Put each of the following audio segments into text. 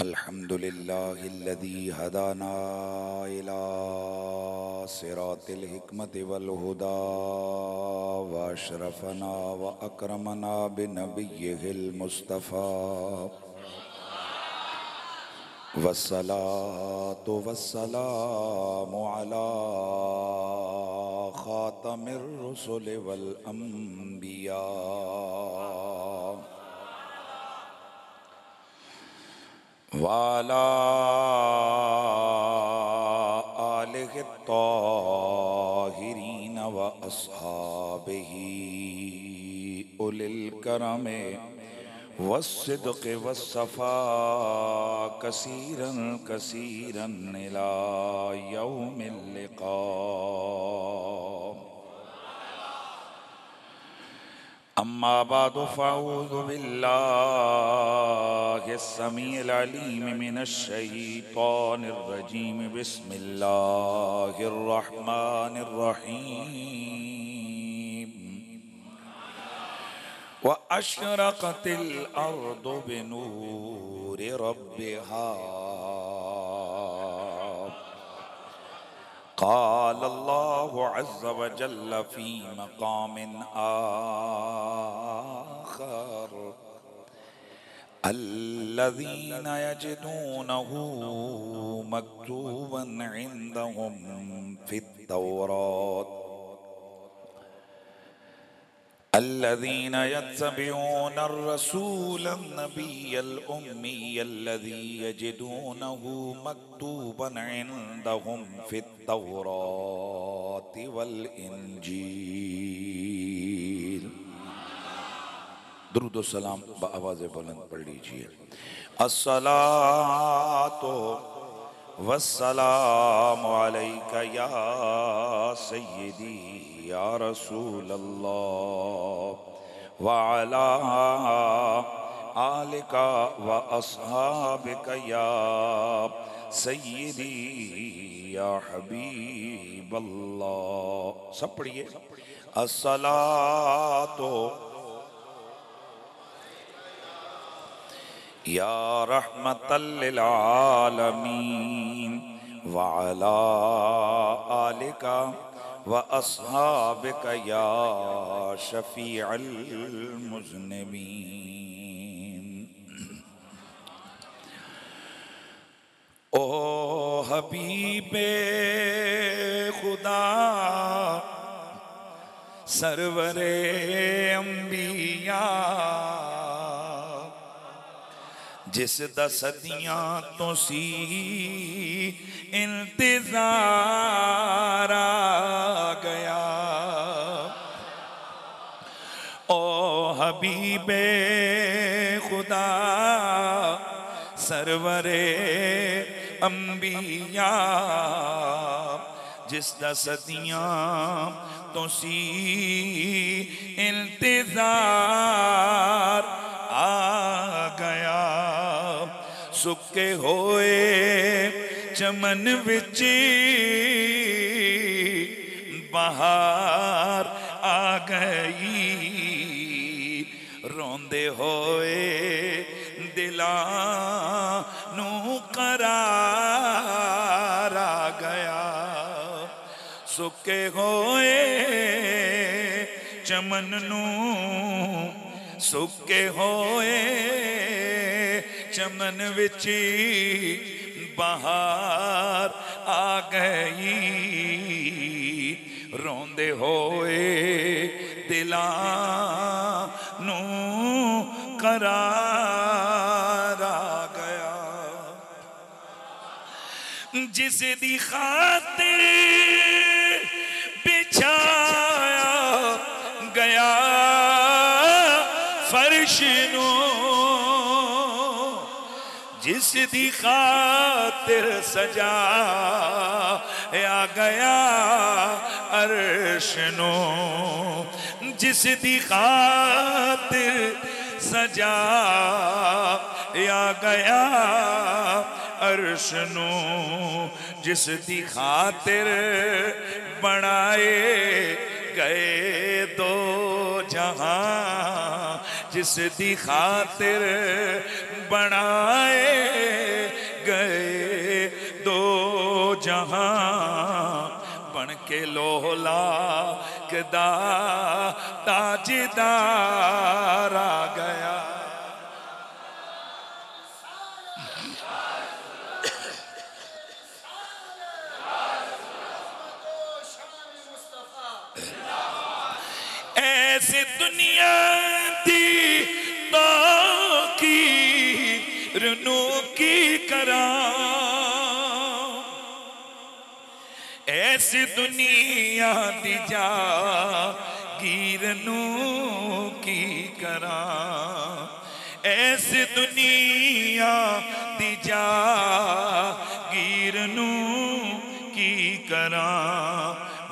अल्हम्दुलिल्लाहिल्लज़ी हदाना इला सिरातिल हिकमति वल हुदा व अशरफना व अकरमना बिनबिय्यिहिल मुस्तफ़ा वस्सलातु वस्सलामु अला खातमिर रुसुलि वल अंबिया वाला आलिहि त्ताहिरीन व अस्हाबिही उलिल करमे वस्सिद्क़ि वस्सफ़ा कसीरन कसीरन इला यौमिल लिक़ा। अम्मा बादु फ़अऊज़ु बिल्लाहिस समीइल अलीम मिनश शैतानिर रजीम। बिस्मिल्लाहिर रहमानिर रहीम। व अशरक़तिल अर्दु बिनूरि रब्बिहा क़ाल अल्लाहु अज़्ज़ व जल्ल फ़ी मक़ामिन आख़र अल्लज़ीना यजिदूनहु मक्तूबन इंदहुम फ़ित्तौरात अल्लज़ीना यत्तबिऊनर रसूलन नबिय्यल उम्मिय्यल्लज़ी यजिदूनहु मक्तूबन इंदहुम फ़ित्तौराति वल इंजील। दुरूद व सलाम बआवाज़ बुलंद पढ़ लीजिए। अस्सलातु वस्सलामु अलैका या सय्यदी या रसूल अल्लाह व अला आलिका व अस्हाबिका या सय्यदी या हबीब अल्लाह। सब पढ़िए। अस्सलातु या रहमतल लिल आलमीन व अला आलिका व अस्हाबिका या शफीअल मुज़निबीन। ओ हबीबे खुदा सरवरे अंबिया जिस दा सदियां तो सी इंतजार आ गया। ओ हबीबे खुदा सरवरे अंबिया जिस दा सदियां तो सी इंतजार आ गया। सुके होए चमन विच बहार आ गई। रोंदे होए दिलां नू करार आ गया। सुके होए चमन नू सुके होए चमन विच बहार आ गई। रोंदे होए दिलां नू करार आ गया। जिस दी खातिर बिछाया गया फर्श नू जिस दी खातिर सजाया गया अर्श नू जिस दी खातिर सजाया गया अर्श नू जिस दी खातिर बनाए गए दो जहां जिस दी खातिर बनाए जहां बन के लोला कदा ताजदार आ गया। ऐसे दुनिया दी की रनू की करा, ऐसी दुनिया दी जागीर नू की करा, ऐसी दुनिया दी जागीर नू की करा।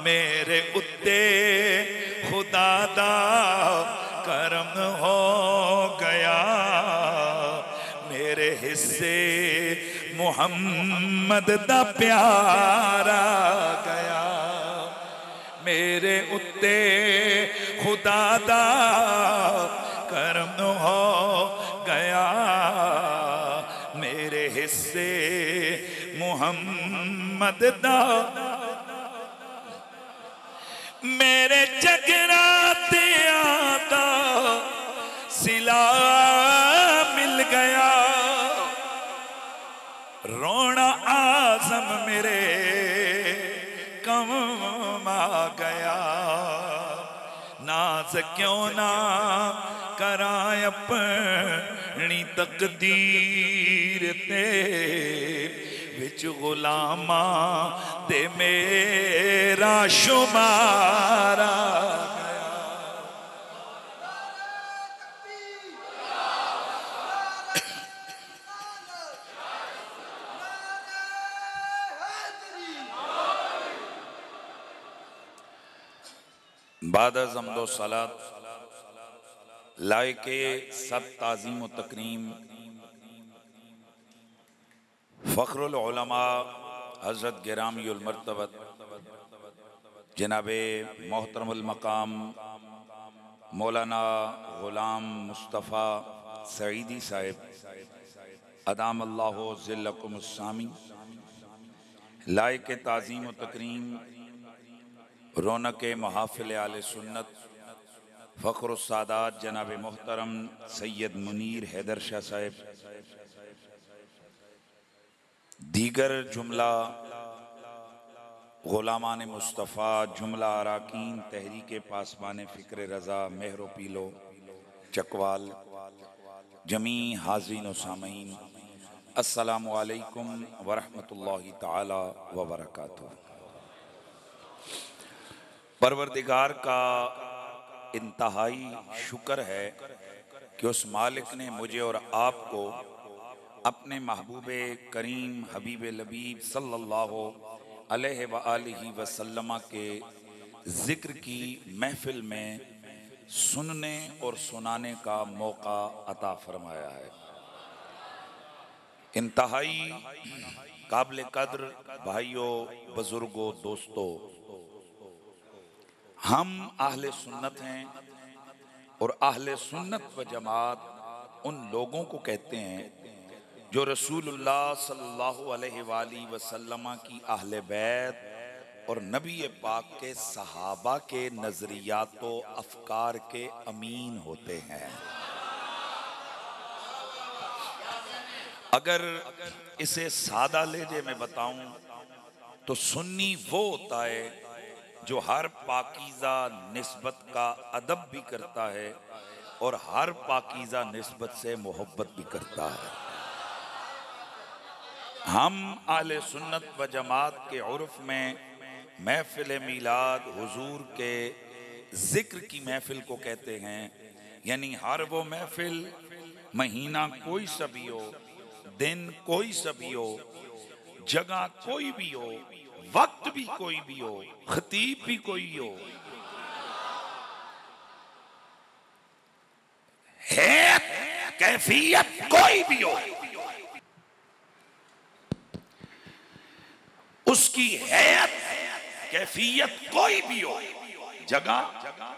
मेरे उत्ते खुदा दा करम हो गया, मेरे हिस्से मुहम्मद दा प्यार आ गया। मेरे उत्ते खुदा दा करम हो गया, मेरे हिस्से मुहम्मद दा। मेरे जगराते आता सिला मिल गया, रोना आज़म मेरे कम आ गया। नाज क्यों ना करां अपनी तकदीर ते, विच गुलामा दे मेरा शुमार आ गया। बाद ज़म्दो सलात लायके सब ताज़ीम व तकरीम फ़ख्रुल उलमा हज़रत गिरामीउल मर्तबत जनाबे मोहतरमुल मकाम मौलाना ग़ुलाम मुस्तफ़ा सईदी साहिब अदाम अल्लाहु ज़िल्लकुमुस सामी लायके ताज़ीम व तकरीम रौनक महाफ़िल आले सुन्नत फ़ख्रुस सादात जनाब मोहतरम सैयद मुनीर हैदर शाह साहिब, दीगर जुमला ग़ुलामान मुस्तफ़ा, जुमला अराकीन तहरीक पासबान फ़िक्र रज़ा मेहरो पीलो चकवाल, जमी हाज़रीन व सामीन, अस्सलामु अलैकुम व रहमतुल्लाहि ताला व बरकातुहू। परवरदिगार का इंतहाई शुक्र है कि उस मालिक ने मुझे और आपको अपने महबूबे करीम हबीब लबीब सल्लल्लाहु अलैहि व आलिहि वसल्लम के ज़िक्र की महफिल में सुनने और सुनाने का मौका अता फरमाया है। इंतहाई काबिल कद्र भाइयों, बुजुर्गों, दोस्तों, हम अहले सुन्नत हैं और अहले सुन्नत व जमात उन लोगों को कहते हैं जो रसूलुल्लाह सल्लल्लाहु अलैहि वसल्लम की अहले बैत और नबी पाक के सहाबा के नजरियात व अफकार के अमीन होते हैं। अगर इसे सादा लहजे में बताऊं तो सुन्नी वो होता है जो हर पाकीज़ा निस्बत का अदब भी करता है और हर पाकीज़ा निस्बत से मोहब्बत भी करता है। हम आले सुन्नत व जमात के उर्फ में महफिल मीलाद हुजूर के जिक्र की महफिल को कहते हैं, यानी हर वो महफिल, महीना कोई सा भी हो, दिन कोई सा भी हो, जगह कोई भी हो, वक्त भी कोई भी हो, खतीब भी कोई हो, है कैफियत कोई भी हो, उसकी हैत कैफियत कोई भी हो, जगह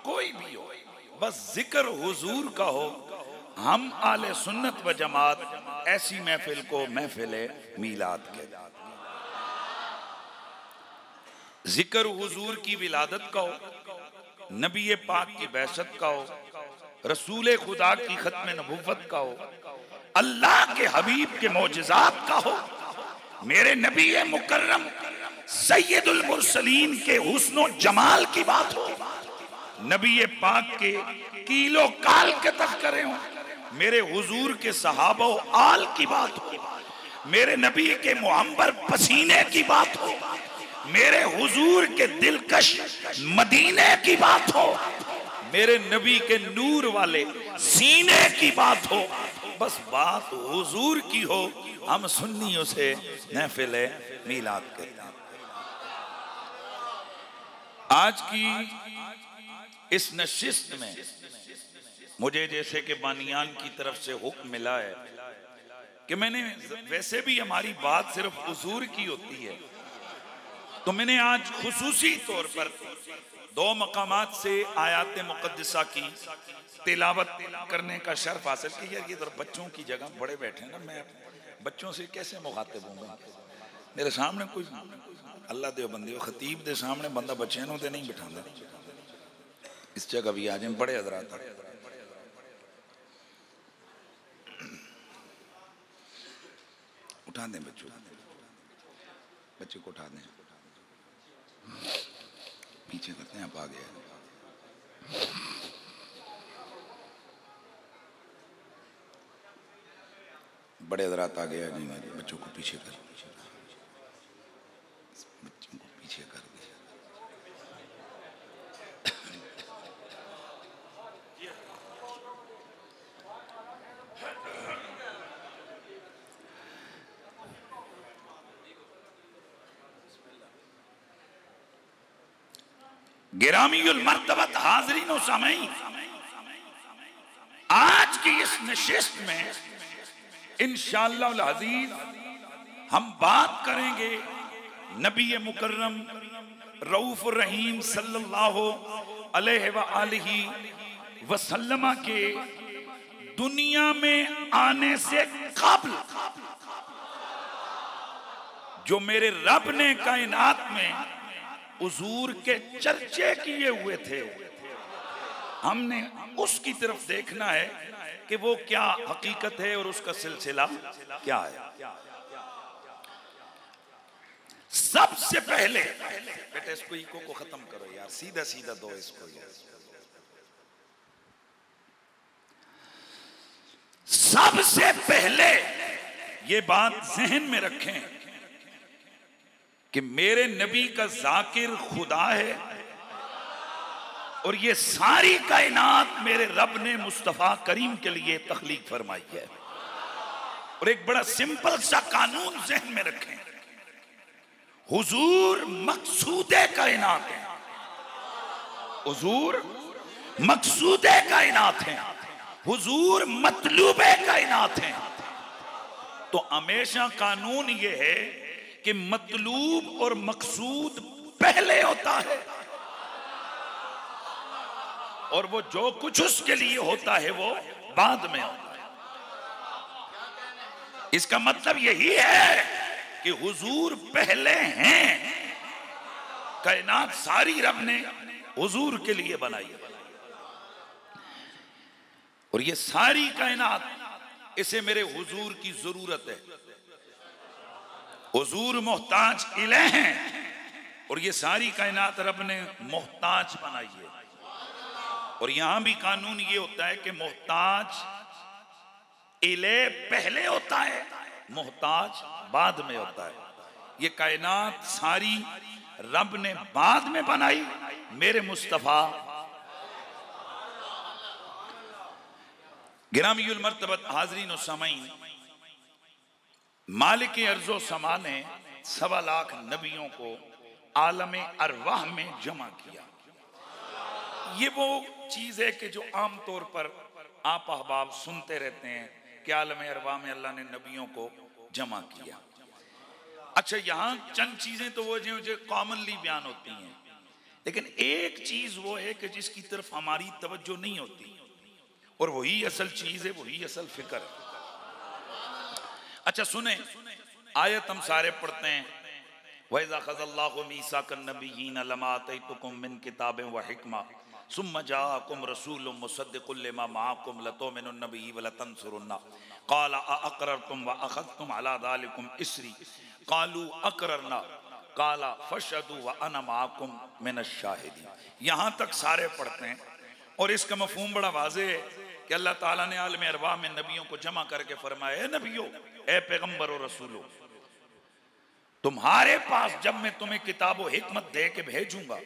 कोई भी हो, बस जिक्र हुजूर का हो, हम आले सुन्नत व जमात ऐसी महफिल को महफिल मीलाद कहते हैं। जिक्र हुजूर की विलादत का हो, नबी पाक की बैसत का हो, रसूल खुदा की खत्म नबुव्वत का हो, अल्लाह के हबीब के मौजज़ात का हो, मेरे नबी मुकर्रम सैयदुल मुरसलीन के हुस्नो जमाल की बात हो, नबी पाक के कीलो काल के तज़किरे हो, मेरे हुजूर के सहाबा आल की बात हो, मेरे नबी के मुअम्बर पसीने की बात हो, मेरे हुजूर के दिलकश मदीने की बात हो, मेरे नबी के नूर वाले सीने की बात हो, बस बात हुजूर की हो, हम सुन्नियों से महफिल मीलाद करते हैं। आज की इस नशिस्त में मुझे जैसे कि बानियान की तरफ से हुक्म मिला है कि मैंने, वैसे भी हमारी बात सिर्फ हुजूर की होती है, तो मैंने आज खुसूसी तौर पर दो मकामात से आयात मुक़द्दसा की तिलावत करने का शर्फ हासिल किया। ये तो बच्चों की जगह बड़े बैठे हैं ना, मैं बच्चों से कैसे मुखातिब हूँगा? मेरे सामने कोई अल्लाह दे बंदे खतीब दे सामने बंदा बच्चे नूं ते नहीं बिठांदा। इस जगह भी आ जाए बड़े हज़रात, उठा दें बच्चों, बच्चे को उठा दें, पीछे करते हैं, आप आ गए। बड़े हज़रात आ गया जी, बच्चों को पीछे कर, बच्चों को पीछे कर दिया। गिरामीउल मर्तबत हाज़रीन व सामीन, आज की इस नशिस्त में इंशाअल्लाह अज़ीज़ हम बात करेंगे नबी मुकर्रम रऊफ रहीम सल्लल्लाहु अलैहि व आलिहि वसल्लम के दुनिया में आने से कब्ल जो मेरे रब ने कायनात में हुजूर के चर्चे किए हुए थे, हमने उसकी तरफ देखना है कि वो क्या हकीकत है और उसका सिलसिला क्या है। सबसे पहले बेटा इसको इको को खत्म करो यार, सीधा सीधा दो इसको यार। सबसे पहले ये बात जहन में रखें कि मेरे नबी का जाकिर खुदा है और ये सारी कायनात मेरे रब ने मुस्तफा करीम के लिए तख्लीक फरमाई है। और एक बड़ा सिंपल सा कानून जहन में रखें, हुजूर मकसूदे कायनात है, हुजूर मकसूदे कायनात है, हुजूर मतलूबे कायनात है। तो हमेशा कानून ये है कि मतलूब और मकसूद पहले होता है और वो जो कुछ उसके लिए होता है वो बाद में होता है। इसका मतलब यही है कि हुजूर पहले हैं, कायनात सारी रब ने हुजूर के लिए बनाई और ये सारी कायनात इसे मेरे हुजूर की जरूरत है। हुजूर मोहताज इले हैं और ये सारी कायनात रब ने मोहताज बनाई है। और यहां भी कानून ये होता है कि मोहताज इले पहले होता है, मोहताज बाद में होता है। ये कायनात सारी रब ने बाद में बनाई, मेरे मुस्तफा गिरामीउल मर्तबत हाज़रीन व सामीन, मालिक अर्ज़ो समा ने 1.25 लाख नबियों को आलम अरवाह में जमा किया। ये वो चीज है कि जो आम तौर पर आप अहबाब सुनते रहते हैं कि आलम अरवाह में अल्लाह ने नबियों को जमा किया। अच्छा, यहाँ चंद चीजें तो वो जो कॉमनली बयान होती हैं, लेकिन एक चीज वो है कि जिसकी तरफ हमारी तवज्जो नहीं होती और वही असल चीज है, वही असल फिक्र है। अच्छा सुने, आयत हम सारे पढ़ते हैं, वइज़ा ख़ज़ल्लाहु मीसाकन नबिय्यीन लमा आतैतुकुम मिन किताबिन व हिकमा सुम्मा जाअकुम रसूलुम मुसद्दिकुल लिमा मअकुम लतुमिनुन बिही व लतंसुरुन्ना क़ाल अअक़ररतुम व अख़ज़्तुम अला ज़ालिकुम इस्री क़ालू अक़ररना क़ाल फ़शहदू व अना मअकुम मिनश शाहिदीन। यहाँ तक सारे पढ़ते हैं और इसका मफ़हूम बड़ा वाज़ेह है कि अल्लाह ताला ने आलम अरवाह में नबियों को जमा करके फरमाया, ए नबियों, ए पैगम्बर और रसूलों, तुम्हारे पास जब मैं तुम्हें किताब व हिकमत दे के भेजूंगा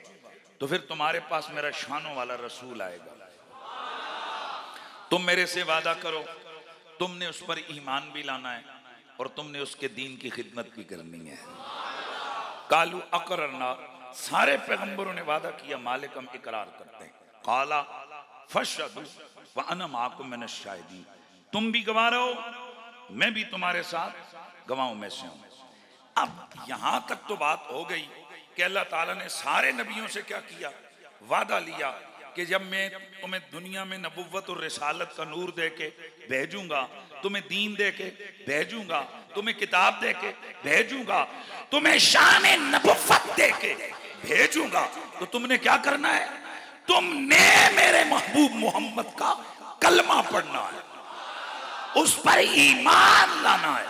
तो फिर तुम्हारे पास मेरा शानों वाला रसूल आएगा। तुम मेरे से वादा करो, तुमने उस पर ईमान भी लाना है और तुमने उसके दीन की खिदमत भी करनी है। कालू अकररना, सारे पैगंबरों ने वादा किया, मालिक हम इकरार करते हैं। काला फशहदू व अना माकुम मिनश शाहिदीन, तुम भी गवाह रहो, मैं भी तुम्हारे साथ गवाहों में से हूं। अब यहां तक तो बात हो गई कि अल्लाह ताला ने सारे नबियों से क्या किया, वादा लिया कि जब मैं तुम्हें दुनिया में नबुव्वत और रिसालत का नूर दे के भेजूंगा, तुम्हें दीन दे के भेजूंगा, तुम्हें किताब दे के भेजूंगा, तुम्हें शान नबुव्वत दे के भेजूंगा, तो तुमने क्या करना है, तुमने मेरे महबूब मोहम्मद का कलमा पढ़ना है, उस पर ईमान लाना है।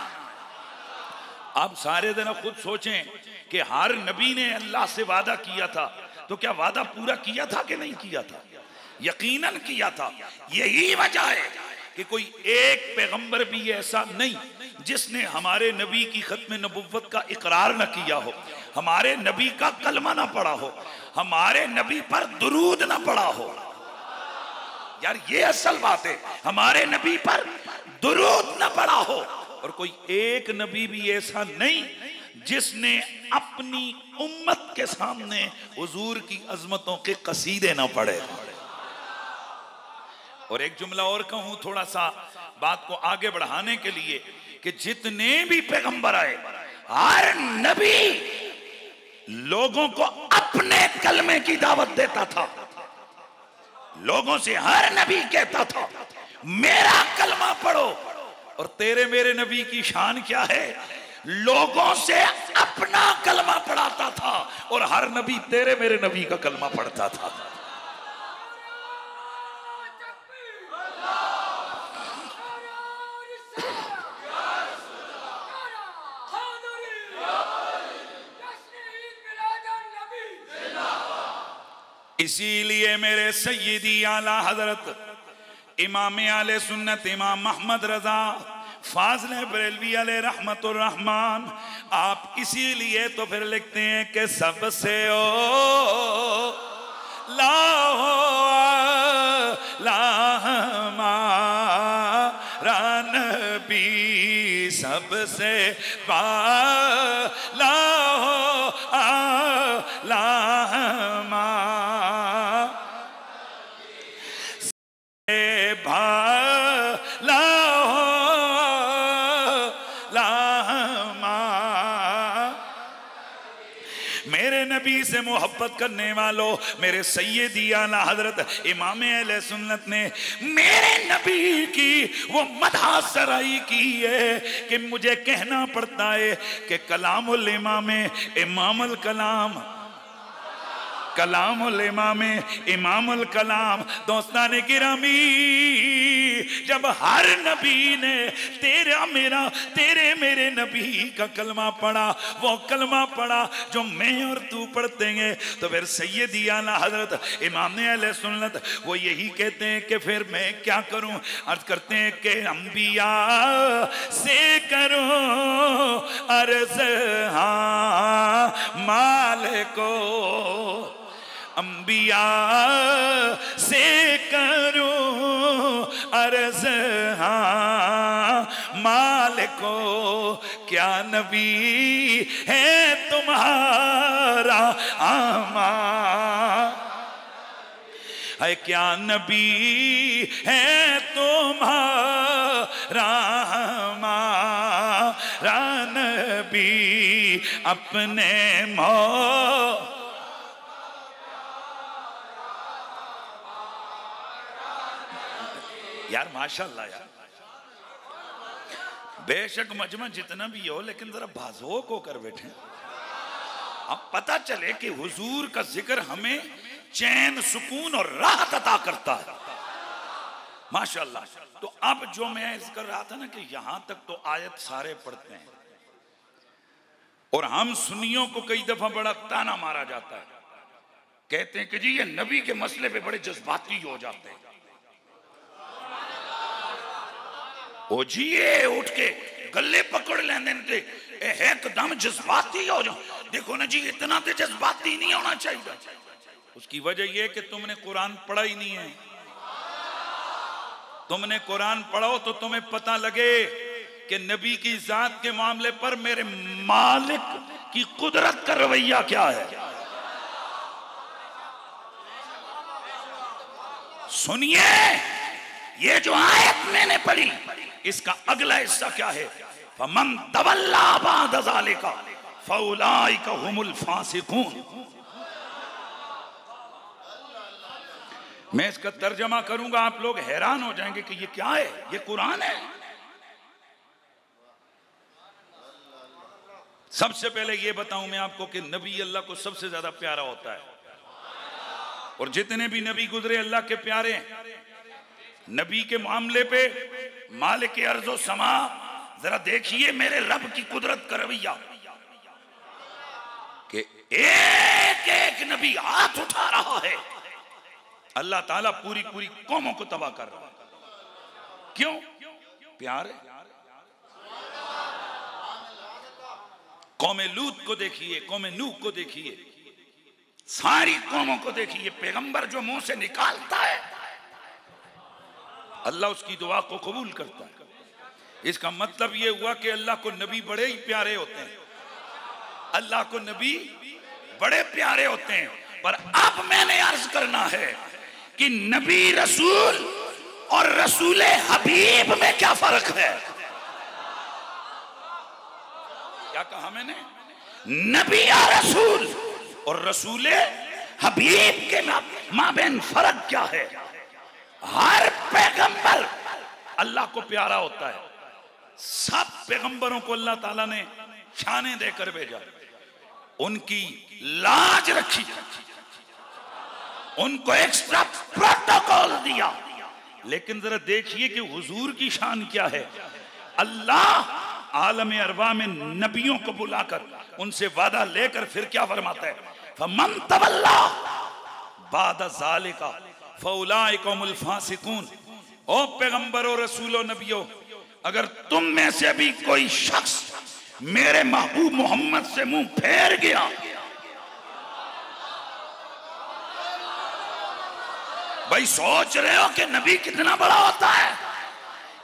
आप सारे दिन खुद सोचें कि हर नबी ने अल्लाह से वादा किया था, तो क्या वादा पूरा किया था कि नहीं किया था? यकीनन किया था। यही वजह है कि कोई एक पैगंबर भी ऐसा नहीं जिसने हमारे नबी की खत्म नबुव्वत का इकरार न किया हो, हमारे नबी का कलमा ना पढ़ा हो, हमारे नबी पर दुरूद ना पढ़ा हो। यार ये असल बात है, हमारे नबी पर दुरूद ना पढ़ा हो। और कोई एक नबी भी ऐसा नहीं जिसने अपनी उम्मत के सामने हुजूर की अजमतों के कसीदे ना पढ़े। और एक जुमला और कहूं थोड़ा सा बात को आगे बढ़ाने के लिए, कि जितने भी पैगंबर आए, हर नबी लोगों को अपने कलमे की दावत देता था। लोगों से हर नबी कहता था मेरा कलमा पढ़ो। और तेरे मेरे नबी की शान क्या है, लोगों से अपना कलमा पढ़ाता था और हर नबी तेरे मेरे नबी का कलमा पढ़ता था। इसीलिए मेरे सय्यदी आला हजरत इमाम आले सुन्नत इमाम अहमद रजा फाज़िल बरेलवी अलैहि रहमतुर रहमान, आप इसीलिए तो फिर लिखते हैं कि सबसे ओ नबी सबसे बाला नबी से मोहब्बत करने वालों, मेरे सैयदी आला हजरत इमाम अहले सुन्नत ने मेरे नबी की वो मदह सराई की है कि मुझे कहना पड़ता है कि कलामुल इमाम इमामुल कलाम, कलामुल इमाम इमामुल कलाम। दोस्ताने गिरामी, जब हर नबी ने तेरा मेरा तेरे मेरे नबी का कलमा पढ़ा, वो कलमा पढ़ा जो मैं और तू पढ़ते हैं, तो फिर सैयदी आला हजरत इमाम अहले सुन्नत वो यही कहते हैं कि फिर मैं क्या करूं। अर्ज करते हैं कि अंबिया से करो अर्ज हाँ मालिको, अंबिया से करो अर्ज हाँ मालिको, क्या नबी है तुम्हारा आमा, है क्या नबी है तुम्हारा हमारा नबी अपने मौला। यार माशाल्लाह यार, बेशक मजमा जितना भी हो लेकिन जरा बाज़ोक होकर बैठे। अब पता चले कि हुजूर का जिक्र हमें चैन, सुकून और राहत अता करता है। माशाअल्लाह। तो अब जो मैं इस कर रहा था ना कि यहां तक तो आयत सारे पढ़ते हैं और हम सुन्नियों को कई दफा बड़ा ताना मारा जाता है, कहते हैं कि जी ये नबी के मसले पे बड़े जज्बाती हो जाते हैं। ओ जी ये उठ के गले पकड़ लेने थे, एकदम जज्बाती हो जाओ। देखो ना जी, इतना तो जज्बाती नहीं होना चाहिए। उसकी वजह यह कि तुमने कुरान पढ़ा ही नहीं है। तुमने कुरान पढ़ो तो तुम्हें पता लगे कि नबी की जात के मामले पर मेरे मालिक की कुदरत का रवैया क्या है। सुनिए, ये जो आयत मैंने पढ़ी इसका अगला हिस्सा क्या है? फमन तवल्ला बाद ज़ालिका फउलाइका हुमुल फासिकून। मैं इसका तर्जमा करूंगा, आप लोग हैरान हो जाएंगे कि ये क्या है, ये कुरान है। सबसे पहले ये बताऊं मैं आपको कि नबी अल्लाह को सबसे ज्यादा प्यारा होता है और जितने भी नबी गुजरे अल्लाह के प्यारे हैं। नबी के मामले पे मालिक अर्ज़ो समा, जरा देखिए मेरे रब की कुदरत का रवैया कि एक एक नबी हाथ उठा रहा है, अल्लाह ताला पूरी पूरी कौमों को तबाह कर रहा है। क्यों? प्यार है। कौमे लूत को देखिए, कौमे नूह को देखिए, सारी कौमों को देखिए। पैगंबर जो मुंह से निकालता है अल्लाह उसकी दुआ को कबूल करता है। इसका मतलब यह हुआ कि अल्लाह को नबी बड़े ही प्यारे होते हैं। अल्लाह को नबी बड़े प्यारे होते हैं। पर अब मैंने अर्ज करना है कि नबी रसूल और रसूले हबीब में क्या फर्क है। क्या कहा मैंने? नबी या रसूल और रसूले हबीब के माबैन फर्क क्या है? हर पैगंबर अल्लाह को प्यारा होता है। सब पैगंबरों को अल्लाह ताला ने शाने देकर भेजा, उनकी लाज रखी, उनको एक्स्ट्रा प्रोटोकॉल दिया। लेकिन जरा देखिए कि हुजूर की शान क्या है। अल्लाह आलम अरवा में नबियों को बुलाकर उनसे वादा लेकर फिर क्या फरमाता है? फमन तवल्ला बाद ज़ालिका फउलाइका हुमुल फासिकून। ओ पैगंबरों, रसूलों, नबियों, अगर तुम में से भी कोई शख्स मेरे महबूब मोहम्मद से मुंह फेर गया, भाई सोच रहे हो कि नबी कितना बड़ा होता है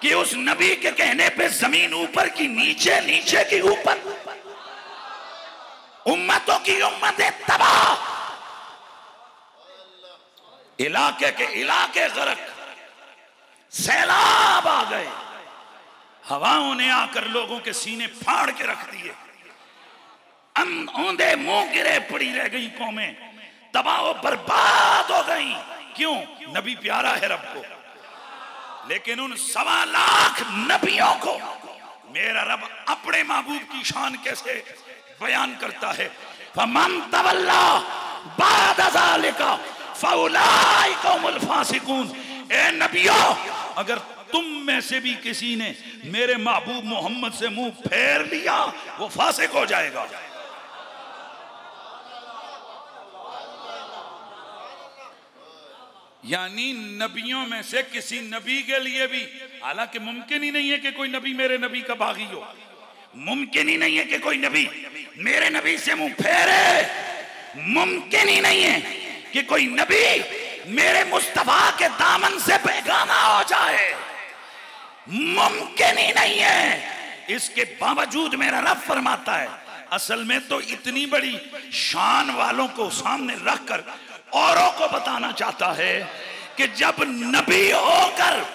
कि उस नबी के कहने पे जमीन ऊपर की नीचे, नीचे की ऊपर, उम्मतों की उम्मतें तबाह, इलाके के इलाके गरक, सैलाब आ गए, हवाओं ने आकर लोगों के सीने फाड़ के रख दिए, औंधे मुंह गिरे पड़ी रह गई कौमें, तबाह बर्बाद हो गई। क्यों? नबी प्यारा है रब को। लेकिन उन 1.25 लाख नबियों को मेरा रब अपने महबूब की शान कैसे बयान करता है? फमन तवल्ला बाद ज़ालिका फउलाइका हुमुल फासिकून। ए नबियों, अगर तुम में से भी किसी ने मेरे महबूब मोहम्मद से मुंह फेर लिया, वो फासिक हो जाएगा। यानी नबियों में से किसी नबी के लिए भी, हालांकि मुमकिन ही नहीं है कि कोई नबी मेरे नबी का बागी हो, मुमकिन ही नहीं है कि कोई नबी मेरे नबी से मुंह फेरे, मुमकिन ही नहीं है कि कोई नबी मेरे मुस्तफा के दामन से बेगाना हो जाए, मुमकिन ही नहीं है। इसके बावजूद मेरा रब फरमाता है, असल में तो इतनी बड़ी शान वालों को सामने रखकर औरों को बताना चाहता है कि जब नबी होकर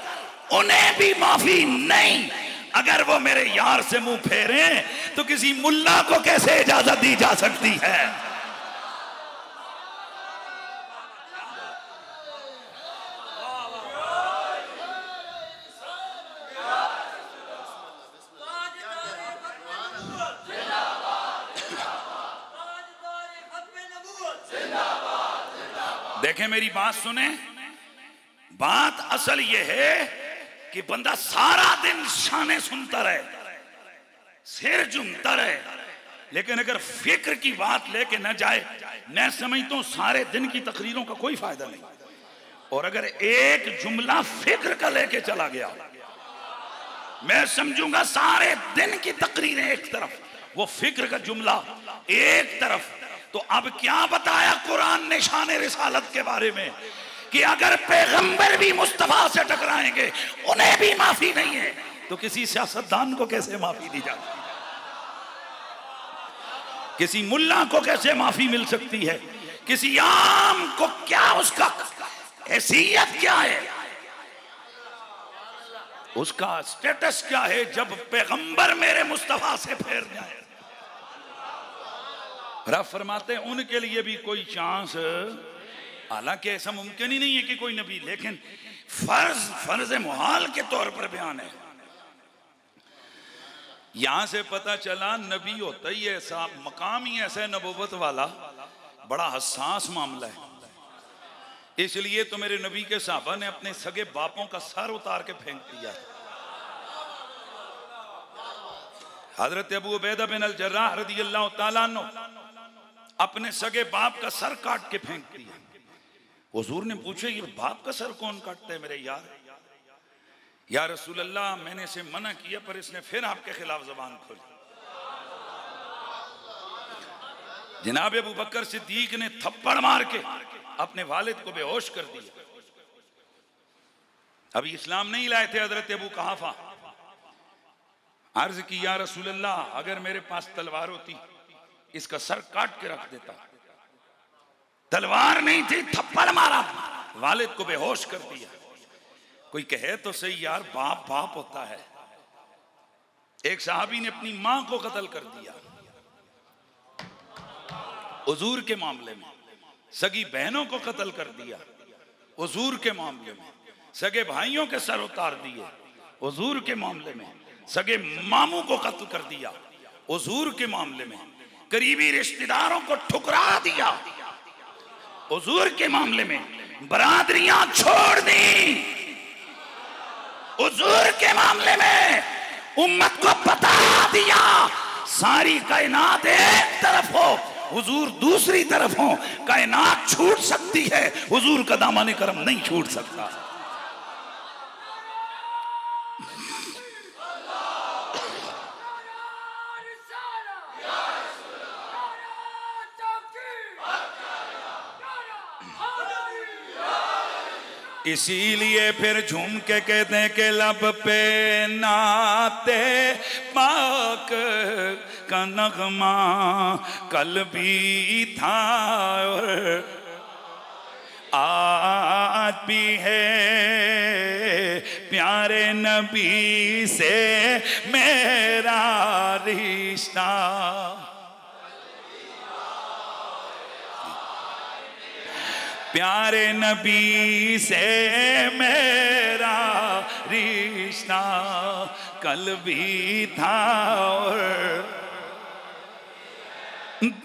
उन्हें भी माफी नहीं, अगर वो मेरे यार से मुंह फेरे तो किसी मुल्ला को कैसे इजाजत दी जा सकती है? देखें मेरी बात सुने, बात असल ये है कि बंदा सारा दिन शाने सुनता रहे, सिर झूमता रहे, लेकिन अगर फिक्र की बात लेके न जाए, मैं समझता हूं सारे दिन की तकरीरों का कोई फायदा नहीं। और अगर एक जुमला फिक्र का लेके चला गया, मैं समझूंगा सारे दिन की तकरीरें एक तरफ, वो फिक्र का जुमला एक तरफ। तो अब क्या बताया कुरान ने शान रिसालत के बारे में कि अगर पैगंबर भी मुस्तफा से टकराएंगे उन्हें भी माफी नहीं है, तो किसी सियासतदान को कैसे माफी दी जाती है? किसी मुल्ला को कैसे माफी मिल सकती है? किसी आम को क्या, उसका हैसियत क्या है, उसका स्टेटस क्या है जब पैगंबर मेरे मुस्तफा से फेर जाए? रब फरमाते हैं उनके लिए भी कोई चांस, हालांकि ऐसा मुमकिन ही नहीं है कि कोई नबी, लेकिन फर्ज मुहाल के तौर पर बयान है। यहां से पता चला नबी होता ही ऐसा, मकाम ही ऐसा है नबूवत वाला, बड़ा हसास मामला है। इसलिए तो मेरे नबी के साहबा ने अपने सगे बापों का सर उतार के फेंक दिया। हजरत अबू उबैदा बिन अल जर्राह रदियल्लाहु ताला अन्हु अपने सगे बाप का सर काट के फेंक दिया। हुजूर ने पूछा ये बाप का सर कौन काटता है मेरे यार? या रसूल अल्लाह, मैंने इसे मना किया पर इसने फिर आपके खिलाफ जबान खोली। जनाब अबू बकर सिद्दीक ने थप्पड़ मार के अपने वालिद को बेहोश कर दिया। अभी इस्लाम नहीं लाए थे हजरत अबू कहाफा। अर्ज की या रसूल अल्लाह, अगर मेरे पास तलवार होती इसका सर काट के रख देता। तलवार नहीं थी, थप्पड़ मारा, वालिद को बेहोश कर दिया। कोई कहे तो सही यार, बाप बाप होता है। एक साहबी ने अपनी मां को कत्ल कर दिया हुजूर के मामले में, सगी बहनों को कत्ल कर दिया हुजूर के मामले में, सगे भाइयों के सर उतार दिए हुजूर के मामले में, सगे मामू को कत्ल कर दिया हुजूर के मामले में, करीबी रिश्तेदारों को ठुकरा दिया हुजूर के मामले में, बरादरियां छोड़ दी हुजूर के मामले में, उम्मत को बता दिया सारी कायनात एक तरफ हो हुजूर दूसरी तरफ हो, कायनात छूट सकती है, हुजूर का दामन करम नहीं छूट सकता। इसीलिए फिर झूम के कहते हैं कि लब पे नाते पाक का नगमा कल भी था और आज भी है, प्यारे नबी से मेरा रिश्ता। प्यारे नबी से मेरा रिश्ता कल भी था और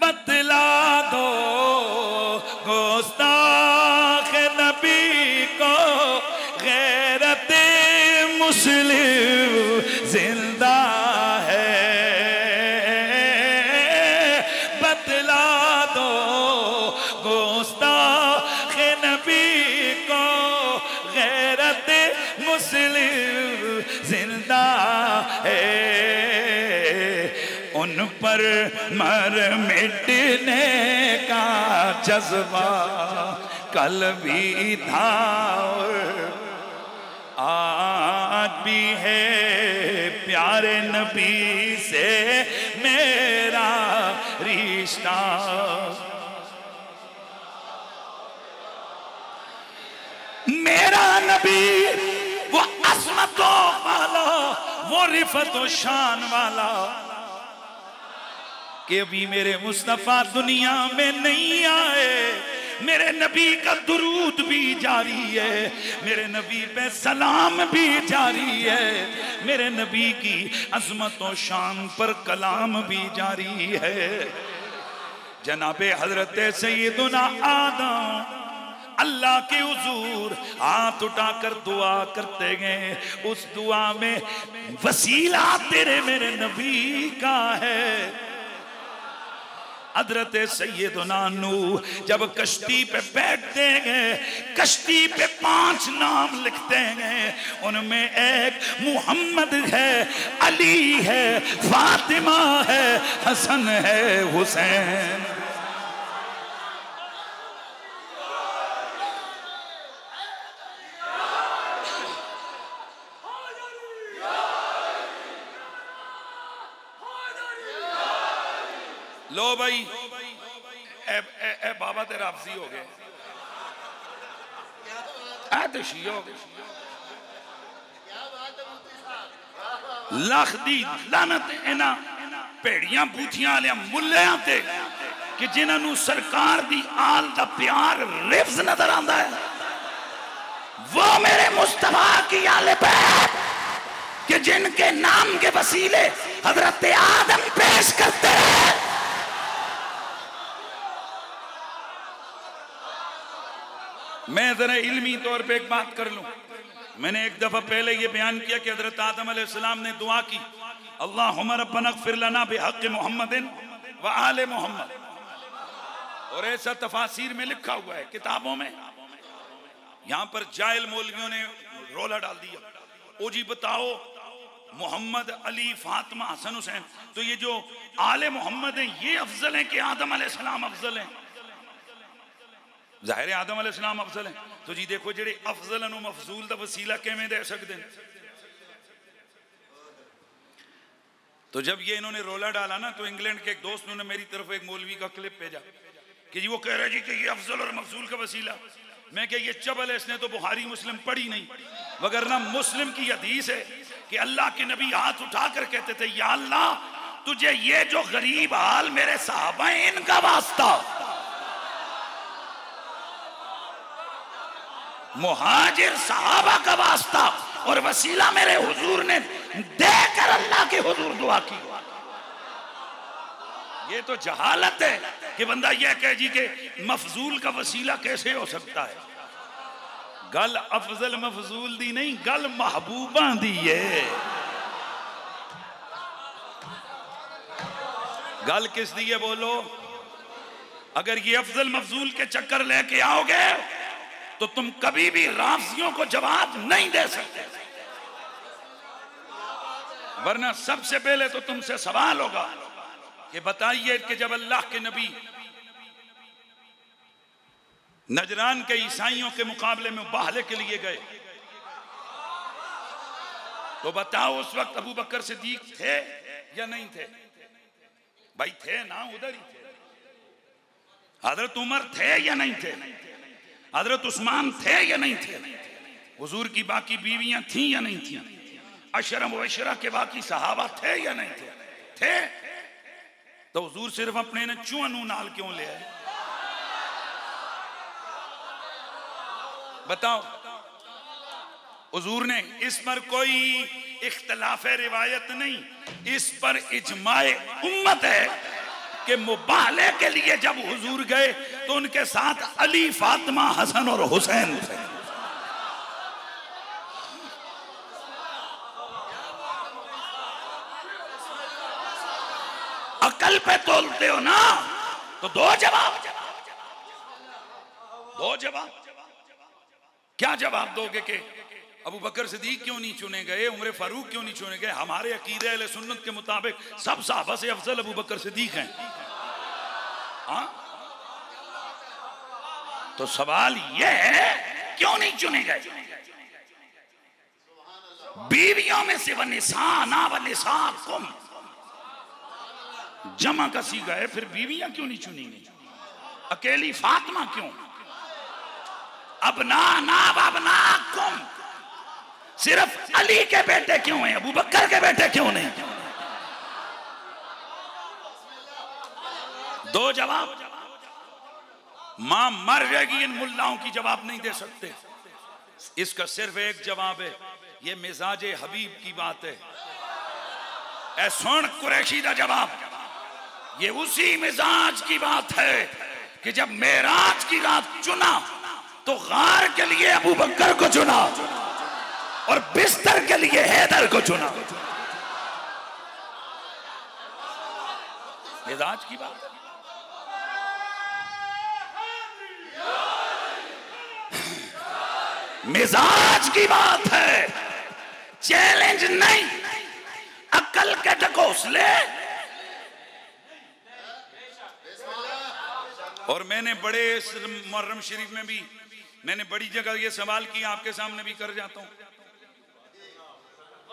बतला दो गुस्ताख नबी को गैरत मुस्लिम जिंदा है। बतला दो गुस्ताख नबी को गैरत मुस्लिम जिंदा है। उन पर मर मिटने का जज्बा कल भी था और आज भी है, प्यारे नबी से मेरा रिश्ता। मेरा नबी वो अज़मतों वाला, वो रिफ़त शान वाला कि अभी मेरे मुस्तफा दुनिया में नहीं आए, मेरे नबी का दुरूद भी जारी है, मेरे नबी पे सलाम भी जारी है, मेरे नबी की अज़मत और शान पर कलाम भी जारी है। जनाबे हजरत सैयदुना आदम अल्लाह के हुजूर हाथ उठाकर दुआ करते गए। उस दुआ में वसीला तेरे मेरे नबी का है। हजरत सैयदना नूह जब कश्ती पे बैठते गए, कश्ती पे 5 नाम लिखते गए, उनमें एक मुहम्मद है, अली है, फातिमा है, हसन है, हुसैन। लो भाई ए बाबा तेरा हाफजी हो गए, तो शी हो गए। लख दी लानत इन्हां भेड़ियां बूथियां वाले मुल्लियां ते कि जिन्होंने सरकार दी आल दा प्यार रिफ्ज नजर आंदा है। वो मेरे मुस्तफा की आले पे कि जिनके नाम के वसीले हजरत आदम पेश करते हैं। मैं जरा इल्मी तौर पे एक बात कर लूं। मैंने एक दफा पहले ये बयान किया कि हजरत आदम अलैहिस्सलाम ने दुआ की, अल्लाहुम्मा रब्बना इग़फिर लना बिहक़्क़ि मुहम्मदिन व आले मुहम्मद। और ऐसा तफासीर में लिखा हुआ है किताबों में। यहां पर जाहिल मौलवियों ने रोला डाल दिया, ओ जी बताओ मोहम्मद, अली, फातिमा, हसन, हुसैन, तो ये जो आले मोहम्मद हैं ये अफजल हैं कि आदम अलैहिस्सलाम अफजल हैं? जाहिर है आदम अलैहिस्सलाम अफजल हैं। तो जी देखो जेड़े अफजल हैं मफजूल दा वसीला किवें दे सकदे हैं? तो जब ये इन्होंने रोला डाला ना, तो इंग्लैंड के एक दोस्त ने मेरी तरफ एक मौलवी का क्लिप भेजा कि जी वो कह रहा है जी कि ये अफजल और मफजूल का वसीला। मैं क्या ये चबल है, इसने तो बुखारी मुस्लिम पढ़ी नहीं, वगरना मुस्लिम की हदीस है कि अल्लाह के नबी हाथ उठाकर कहते थे, या अल्लाह तुझे ये जो गरीब हाल मेरे सहाबा हैं इनका वास्ता, मुहाजिर सहाबा का वास्ता और वसीला मेरे हुजूर ने देकर अल्लाह के हुजूर दुआ की। ये तो जहालत है कि बंदा ये कहे जी के मफजूल का वसीला कैसे हो सकता है। गल अफजल मफजूल दी नहीं, गल महबूबा दी है। गल किस दी है बोलो? अगर ये अफजल मफजूल के चक्कर लेके आओगे तो तुम कभी भी राफियों को जवाब नहीं दे सकते। वरना सबसे पहले तो तुमसे सवाल होगा कि बताइए कि जब अल्लाह के नबी नजरान के ईसाइयों के मुकाबले में मुबाहले के लिए गए, तो बताओ उस वक्त अबू बकर सिद्दीक थे या नहीं थे? भाई थे ना, उधर ही थे। हजरत उमर थे या नहीं थे? हजरत उस्मान थे या नहीं थे? हुजूर की बाकी बीवियां थी या नहीं थी? अशरा मुबशरा के बाकी सहाबा थे या नहीं थे? थे। तो हुजूर सिर्फ अपने ने चूनू नाल क्यों ले आए? बताओ। हुजूर ने इस पर कोई इख्तलाफ रिवायत नहीं, इस पर इजमाए उम्मत है कि मुबाहले के लिए जब हुजूर गए तो उनके साथ अली, फातिमा, हसन और हुसैन थे। अकल पे तोलते हो ना, तो दो जवाब। क्या जवाब दोगे कि अबू बकर सिद्दीक क्यों नहीं चुने गए, उमर फारूक क्यों नहीं चुने गए? हमारे अकीदे अहले सुन्नत के मुताबिक सब सहाबा से अफजल अबू बकर सिद्दीक हैं। हाँ? तो सवाल यह है क्यों नहीं चुने गए? बीवियों में से वनिसाना वनिसाकुम जमा का सीगा है, फिर बीवियां क्यों नहीं चुनी गई? अकेली फातिमा क्यों? अबनाकुम सिर्फ अली के बेटे क्यों हैं, अबू बकर के बेटे क्यों नहीं? दो जवाब। मां मर जाएगी, इन मुल्लाओं की जवाब नहीं दे सकते। इसका सिर्फ एक जवाब है, ये मिजाज हबीब की बात है। ऐ सुन कुरैशी का जवाब, ये उसी मिजाज की बात है कि जब मेराज की रात चुना तो गार के लिए अबू बकर को चुना और बिस्तर के लिए हैदर को चुना। मिजाज की बात, मिजाज की बात है, चैलेंज नहीं, अकल के ढकोसले। और मैंने बड़े मुहर्रम शरीफ में भी मैंने बड़ी जगह ये सवाल किया, आपके सामने भी कर जाता हूं।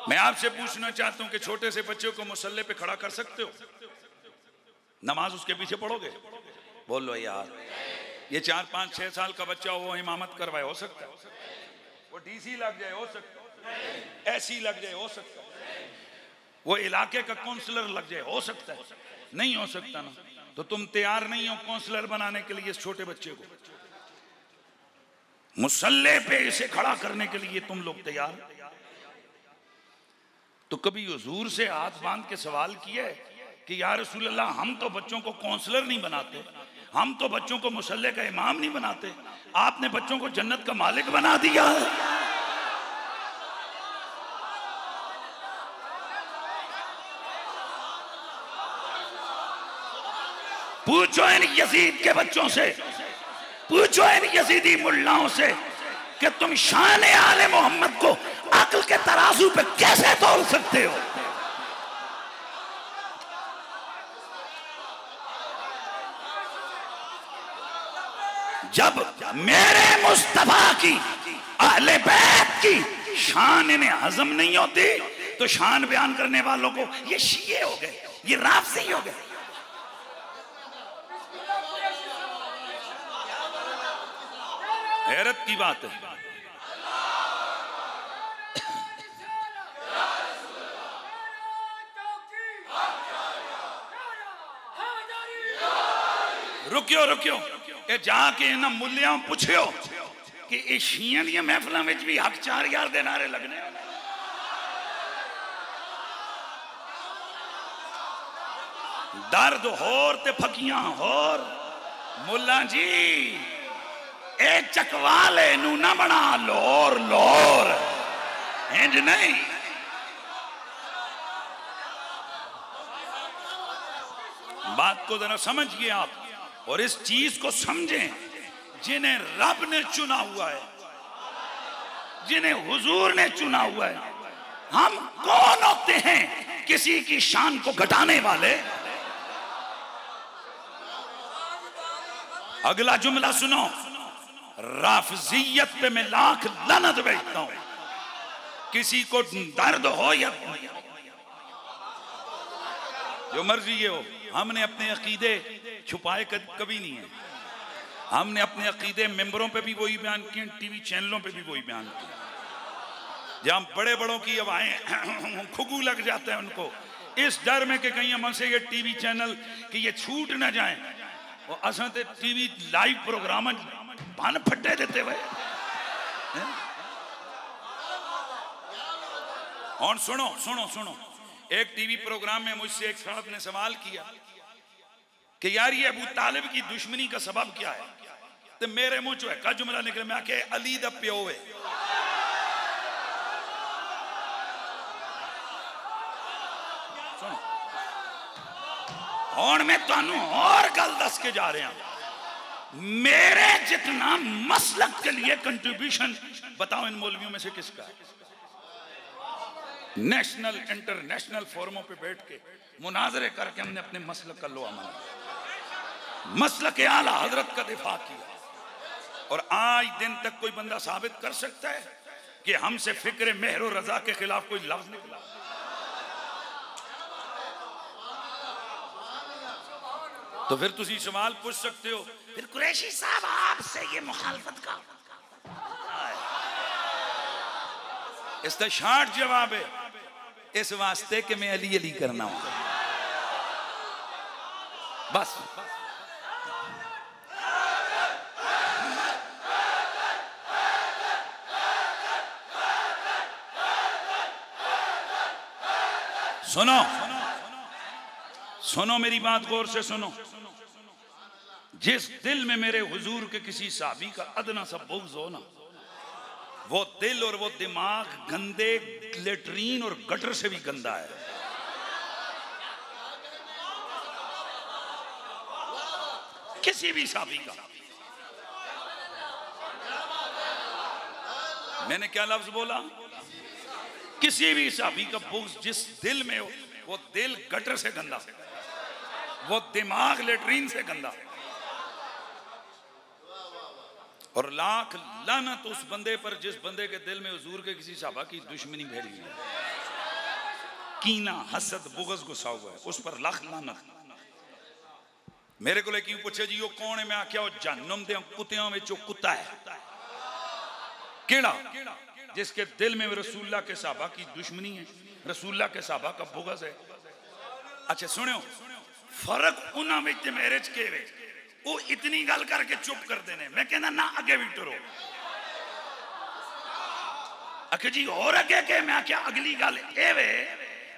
मैं आपसे पूछना चाहता हूं कि छोटे से बच्चे को मुसल्ले पे खड़ा कर सकते हो? नमाज उसके पीछे पढ़ोगे? बोल लो यार। ये 4, 5, 6 साल का बच्चा हो, वो इमामत करवाए, हो सकता है? वो डीसी लग जाए, हो सकता है? ऐसी लग जाए, हो सकता है? वो इलाके का काउंसलर लग जाए, हो सकता है? नहीं हो सकता ना। तो तुम तैयार नहीं हो काउंसलर बनाने के लिए इस छोटे बच्चे को? मुसल्ले पे इसे खड़ा करने के लिए तुम लोग तैयार? तो कभी हुजूर से हाथ बांध के सवाल किया है कि या रसूल अल्लाह, हम तो बच्चों को काउंसलर नहीं बनाते, हम तो बच्चों को मुसल्ले का इमाम नहीं बनाते, आपने बच्चों को जन्नत का मालिक बना दिया है। पूछो इन यजीद के बच्चों से, पूछो इन यजीदी मुल्लाओं से कि तुम शान आले मोहम्मद को अक्ल के तराजू पे कैसे तोल सकते हो? जब मेरे मुस्तफा की, अहले बैत की शान इन्हें हजम नहीं होती, तो शान बयान करने वालों को ये शिये हो गए, ये राफजी हो गए। हैरत की बात है। रुकियो रुकियो, ये जाके ना मुल्लियां पूछियो कि इस शियां दी महफिलां विच भी हक 4000 दे नारे लगने। दर्द होर ते फकियां होर। मुल्ला जी ए चकवाले नू ना बना लोर लोर, इंज नहीं। बात को जरा समझिए आप, और इस चीज को समझें, जिन्हें रब ने चुना हुआ है, जिन्हें हुजूर ने चुना हुआ है, हम कौन होते हैं किसी की शान को घटाने वाले? अगला जुमला सुनो, राफजियत पे मैं लाख लानत भेजता हूं। किसी को दर्द हो या जो मर्जी ये हो, हमने अपने अकीदे छुपाए कभी नहीं है। हमने अपने अकीदे मेंबरों पे भी वही बयान किए, टीवी चैनलों पे भी वही बयान किए। जहां बड़े बड़ों की आवाज़ें खुगू लग जाते हैं उनको, इस डर में कि कहीं हमसे ये टीवी चैनल कि ये छूट ना जाए, और असां ते टीवी लाइव प्रोग्राम बन फटे देते हुए। और सुनो सुनो सुनो, एक टीवी प्रोग्राम में मुझसे एक साहब ने सवाल किया कि यार ये अबू तालिब की दुश्मनी का सबब क्या है? तो मेरे मुंह चो का जुमला निकले, मैं आखे अली दा प्यो है। सुनो, और मैं तुहानू और गल दस के जा रहा हूं, मेरे जितना मसलक के लिए कंट्रीब्यूशन बताओ इन मौलवियों में से किसका है? नेशनल इंटरनेशनल फोरमों पे बैठ के मुनाजरे करके हमने अपने मसलक का लोहा माना, मसलक आला हजरत का दिफा किया, और आज दिन तक कोई बंदा साबित कर सकता है कि हमसे फिक्र मेहर और रजा के खिलाफ कोई लफ्ज निकला? तो फिर तुसी सवाल पूछ सकते हो, फिर कुरैशी साहब आपसे ये मुखालफत का? इसका शार्ट जवाब है, इस वास्ते कि मैं अली अली करना हूं, बस। सुनो सुनो मेरी बात गौर से सुनो। जिस दिल में मेरे हुजूर के किसी साहबी का अदना सा बुग़्ज़ हो ना, वो दिल और वो दिमाग गंदे लेटरीन और गटर से भी गंदा है। किसी भी साहबी का। मैंने क्या लफ्ज बोला? किसी भी साहबी का बुग़्ज़ जिस दिल में हो, वो दिल गटर से गंदा, वो दिमाग लेटरीन से गंदा। और लाख लानत उस बंदे पर जिस बंदे के दिल में हुजूर के किसी साहबा की दुश्मनी भरी है, कीना, हसद, बुग़्ज़ गुस्सा हुआ है, उस पर लाख लानत। मेरे को क्यों पूछे जी वो कौन है? मैं आख्या वो जहन्नम दे कुत्तियां में कुत्ता है। केड़ा? जिसके दिल में रसूलुल्लाह के साहबा की दुश्मनी है, रसूलुल्लाह के साहबा का बुग़्ज़ है। अच्छा सुनियो, फर्क उन्हां विच ते मेरे च के वे? वो इतनी गल करके चुप कर देने, मैं कहना ना अगे भी टुरो। आखे जी और अगे के? मैं क्या अगली गल ए वे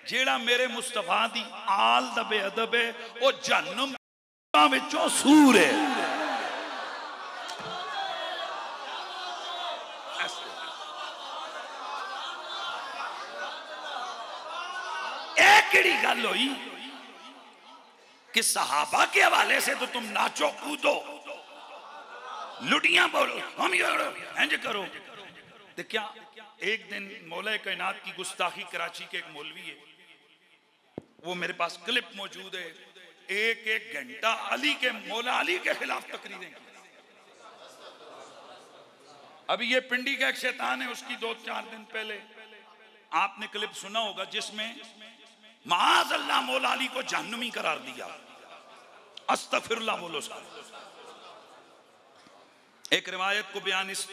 जेड़ा मेरे मुस्तफा दी आल दा बेअदब है, वो जहन्नम विचों सूर है। केड़ी गल हुई कि सहाबा के हवाले से तो तुम नाचो कूदो, लुटियां बोलो, हम इंज करो। तो क्या एक दिन मौला कायनात की गुस्ताखी कराची के एक मौलवी है, वो मेरे पास क्लिप मौजूद है, एक एक घंटा अली के, मौला अली के खिलाफ तकरीरें की। अभी ये पिंडी का एक शैतान है, उसकी 2-4 दिन पहले आपने क्लिप सुना होगा, जिसमें माज़ अल्लाह मौला अली को जहन्नमी करार दिया। अस्तगफिरुल्लाह बोलो साहब। एक रिवायत को बयान इस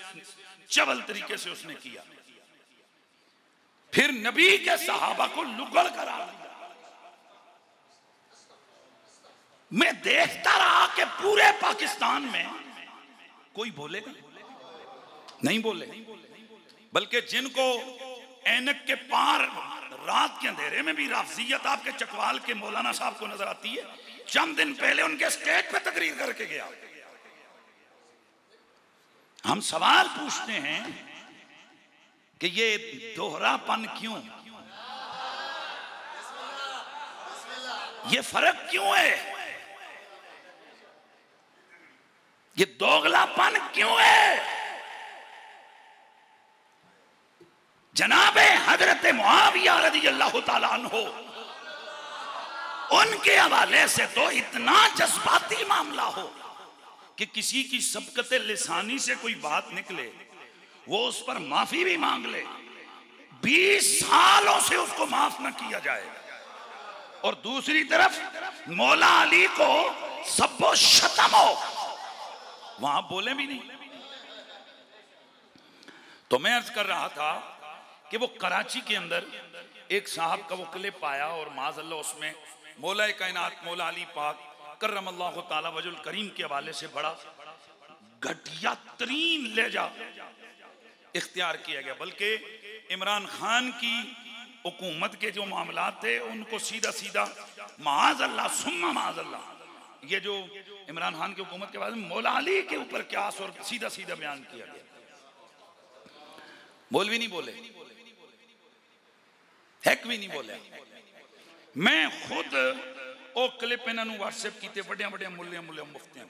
चवल तरीके से उसने किया। फिर नबी के सहाबा को लुगड़ करार दिया। मैं देखता रहा कि पूरे पाकिस्तान में कोई बोलेगा नहीं, बोले, बल्कि जिनको ऐनक के पार रात के अंधेरे में भी राफजियत आपके चकवाल के मौलाना साहब को नजर आती है, चंद दिन पहले उनके स्टेज पे तकरीर करके गया। हम सवाल पूछते हैं कि ये दोहरापन क्यों, ये फर्क क्यों है, ये दोगलापन क्यों है? जनाबे हजरत मुआविया रज़ियल्लाहु ताला अन्हु, उनके हवाले से तो इतना जज्बाती मामला हो कि किसी की सबकत लिसानी से कोई बात निकले, वो उस पर माफी भी मांग ले, 20 सालों से उसको माफ न किया जाए, और दूसरी तरफ मौला अली को सब्बो शतम हो, वहां बोले भी नहीं। तो मैं अर्ज कर रहा था कि वो कराची के अंदर एक साहब का वो क्लिप आया, और माज़अल्लाह उसमें मौला कायनात मौला अली पाक करमल्लाहु ताला वजुल करीम के हवाले से बड़ा घटिया तरीन लहजा इख्तियार किया गया। बल्कि इमरान खान की हुकूमत के जो मामलात थे उनको सीधा सीधा माज़अल्लाह सुम्मा माज़अल्लाह, ये जो इमरान खान की हुकूमत के बाद मौला अली के ऊपर क्यास और सीधा सीधा बयान किया गया। मौलवी नहीं बोले, हैक भी नहीं बोले। मैं खुद ओ क्लिप इन्होंने व्हाट्सएप किए, बड़िया बड़िया मुल्लियां मुल्लियां मुफ्तियां,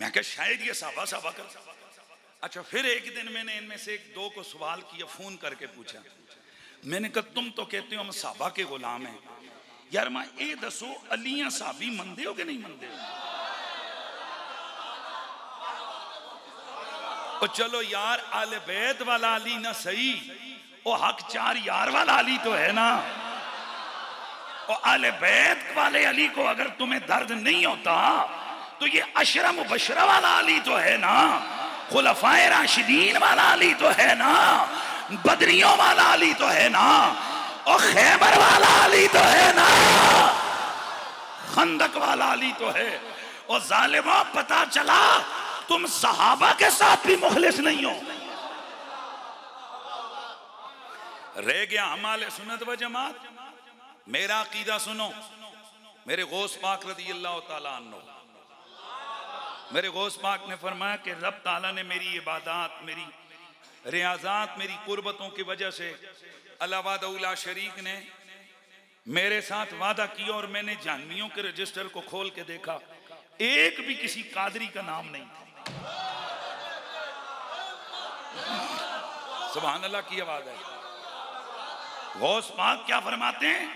मैं क्या शायद ये साहबा साहबा कर। अच्छा, फिर एक दिन मैंने इनमें से 1-2 को सवाल किया, फोन करके पूछा, मैंने कहा तुम तो कहते हो हम साहबा के गुलाम हैं, यार मैं ये दसो अलियां साहबी मनदे हो कि नहीं मनदे हो? तो चलो यार, आले बैत वाला अली ना सही, वो हक 4 यार वाला अली तो है ना। और आले बैत वाले अली को अगर तुम्हें दर्द नहीं होता तो ये अशरा मुबशरा वाला अली तो है ना, खुलफाए राशिदीन वाला अली तो है ना, बदरियों वाला अली तो है ना, और खैबर वाला अली तो है ना, खंदक वाला अली तो है। और जालिमा, पता चला तुम सहाबा के साथ भी मुखलिस नहीं हो। रह गया हमारे सुन्नत व जमात। मेरा अकीदा सुनो, मेरे गौस पाक रज़ियल्लाहु ताला अन्हु, मेरे गौस पाक ने फरमाया कि रब ताला ने मेरी इबादत, मेरी रियाजात, मेरी कुर्बतों की वजह से अल्लाह उला शरीक ने मेरे साथ वादा किया और मैंने जानवियों के रजिस्टर को खोल के देखा, एक भी किसी कादरी का नाम नहीं था। सुभान अल्लाह की आवाज है। गौस पाक क्या फरमाते हैं,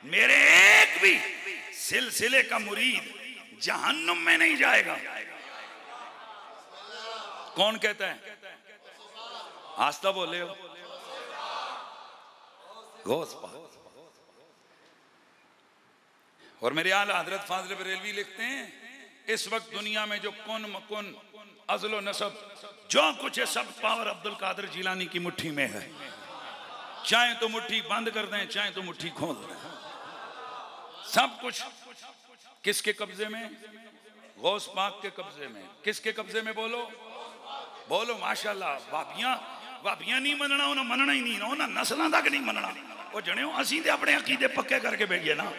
मेरे एक भी सिलसिले का मुरीद जहन्नुम में नहीं जाएगा। कौन कहता है? आस्था बोले हो। गौस पाक। और मेरे आला हजरत फाजिल बरेलवी लिखते हैं, इस वक्त दुनिया में जो कुन मकुन अज़लो नसब जो कुछ है सब पावर अब्दुल कादिर जिलानी की मुट्ठी में है। चाहे तो मुट्ठी बंद कर दें, चाहे तो मुट्ठी खोल दें, सब कुछ किसके कब्जे में? गौस पाक के कब्जे में। किसके कब्जे में? बोलो बोलो माशाल्लाह। भाबियां नहीं मनना, उन्हें मनना ही नहीं, उन्हें नस्लों तक नहीं मनना। वो जने असी तो अपने अकीदे पक्के करके बैठिए ना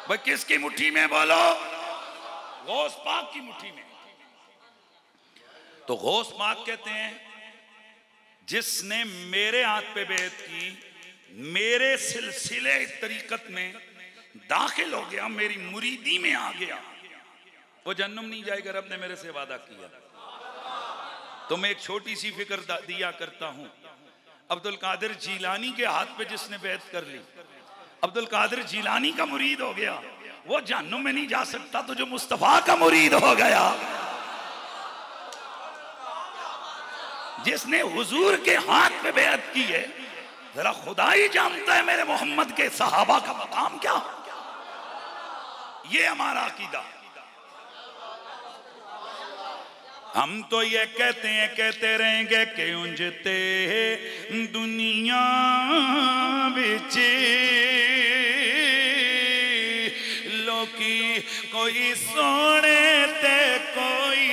भाई। किसकी मुट्ठी में? बोलो गौस पाक की मुट्ठी में। तो गौस पाक कहते हैं, जिसने मेरे हाथ पे बैत की, मेरे सिलसिले तरीकत में दाखिल हो गया, मेरी मुरीदी में आ गया, वो जन्नम नहीं जाएगा। रब ने मेरे से वादा किया। तो मैं एक छोटी सी फिक्र दिया करता हूं, अब्दुल कादिर जिलानी के हाथ पे जिसने बैत कर ली, अब्दुल कादिर जिलानी का मुरीद हो गया, वो जहन्नुम में नहीं जा सकता। तो जो मुस्तफा का मुरीद हो गया, जिसने हुजूर के हाथ पे बैत की है, जरा खुदा ही जानता है मेरे मोहम्मद के सहाबा का मकाम क्या। ये हमारा अकीदा। हम तो ये कहते हैं, कहते रहेंगे कि उंजते दुनिया बिच लोकी कोई सोने ते कोई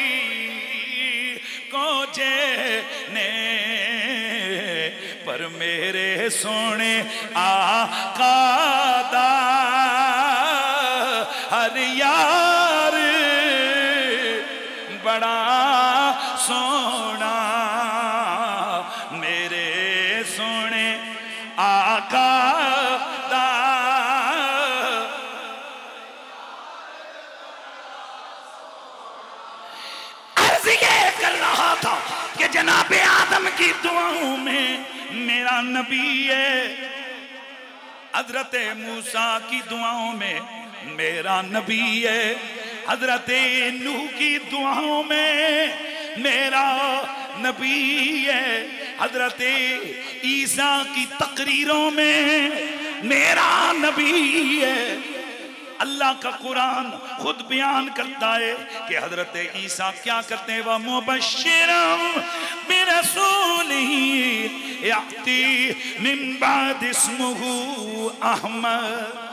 कोजे ने, पर मेरे सोने आका दा हर यार बड़ा सोना, मेरे सोने आका दा। अर्ज़ ये कर रहा था कि जनाबे आदम की दुआओं में मेरा नबी है, हजरत मूसा की दुआओं में मेरा नबी है, हजरत नूह की दुआओं में मेरा नबी है, हजरत ईसा की तकरीरों में मेरा नबी है। अल्लाह का कुरान खुद बयान करता है कि हजरत ईसा क्या करते हैं, वह मुबश्शिरम बिरसूलिही याती मिन बाद इस्मुहु अहमद।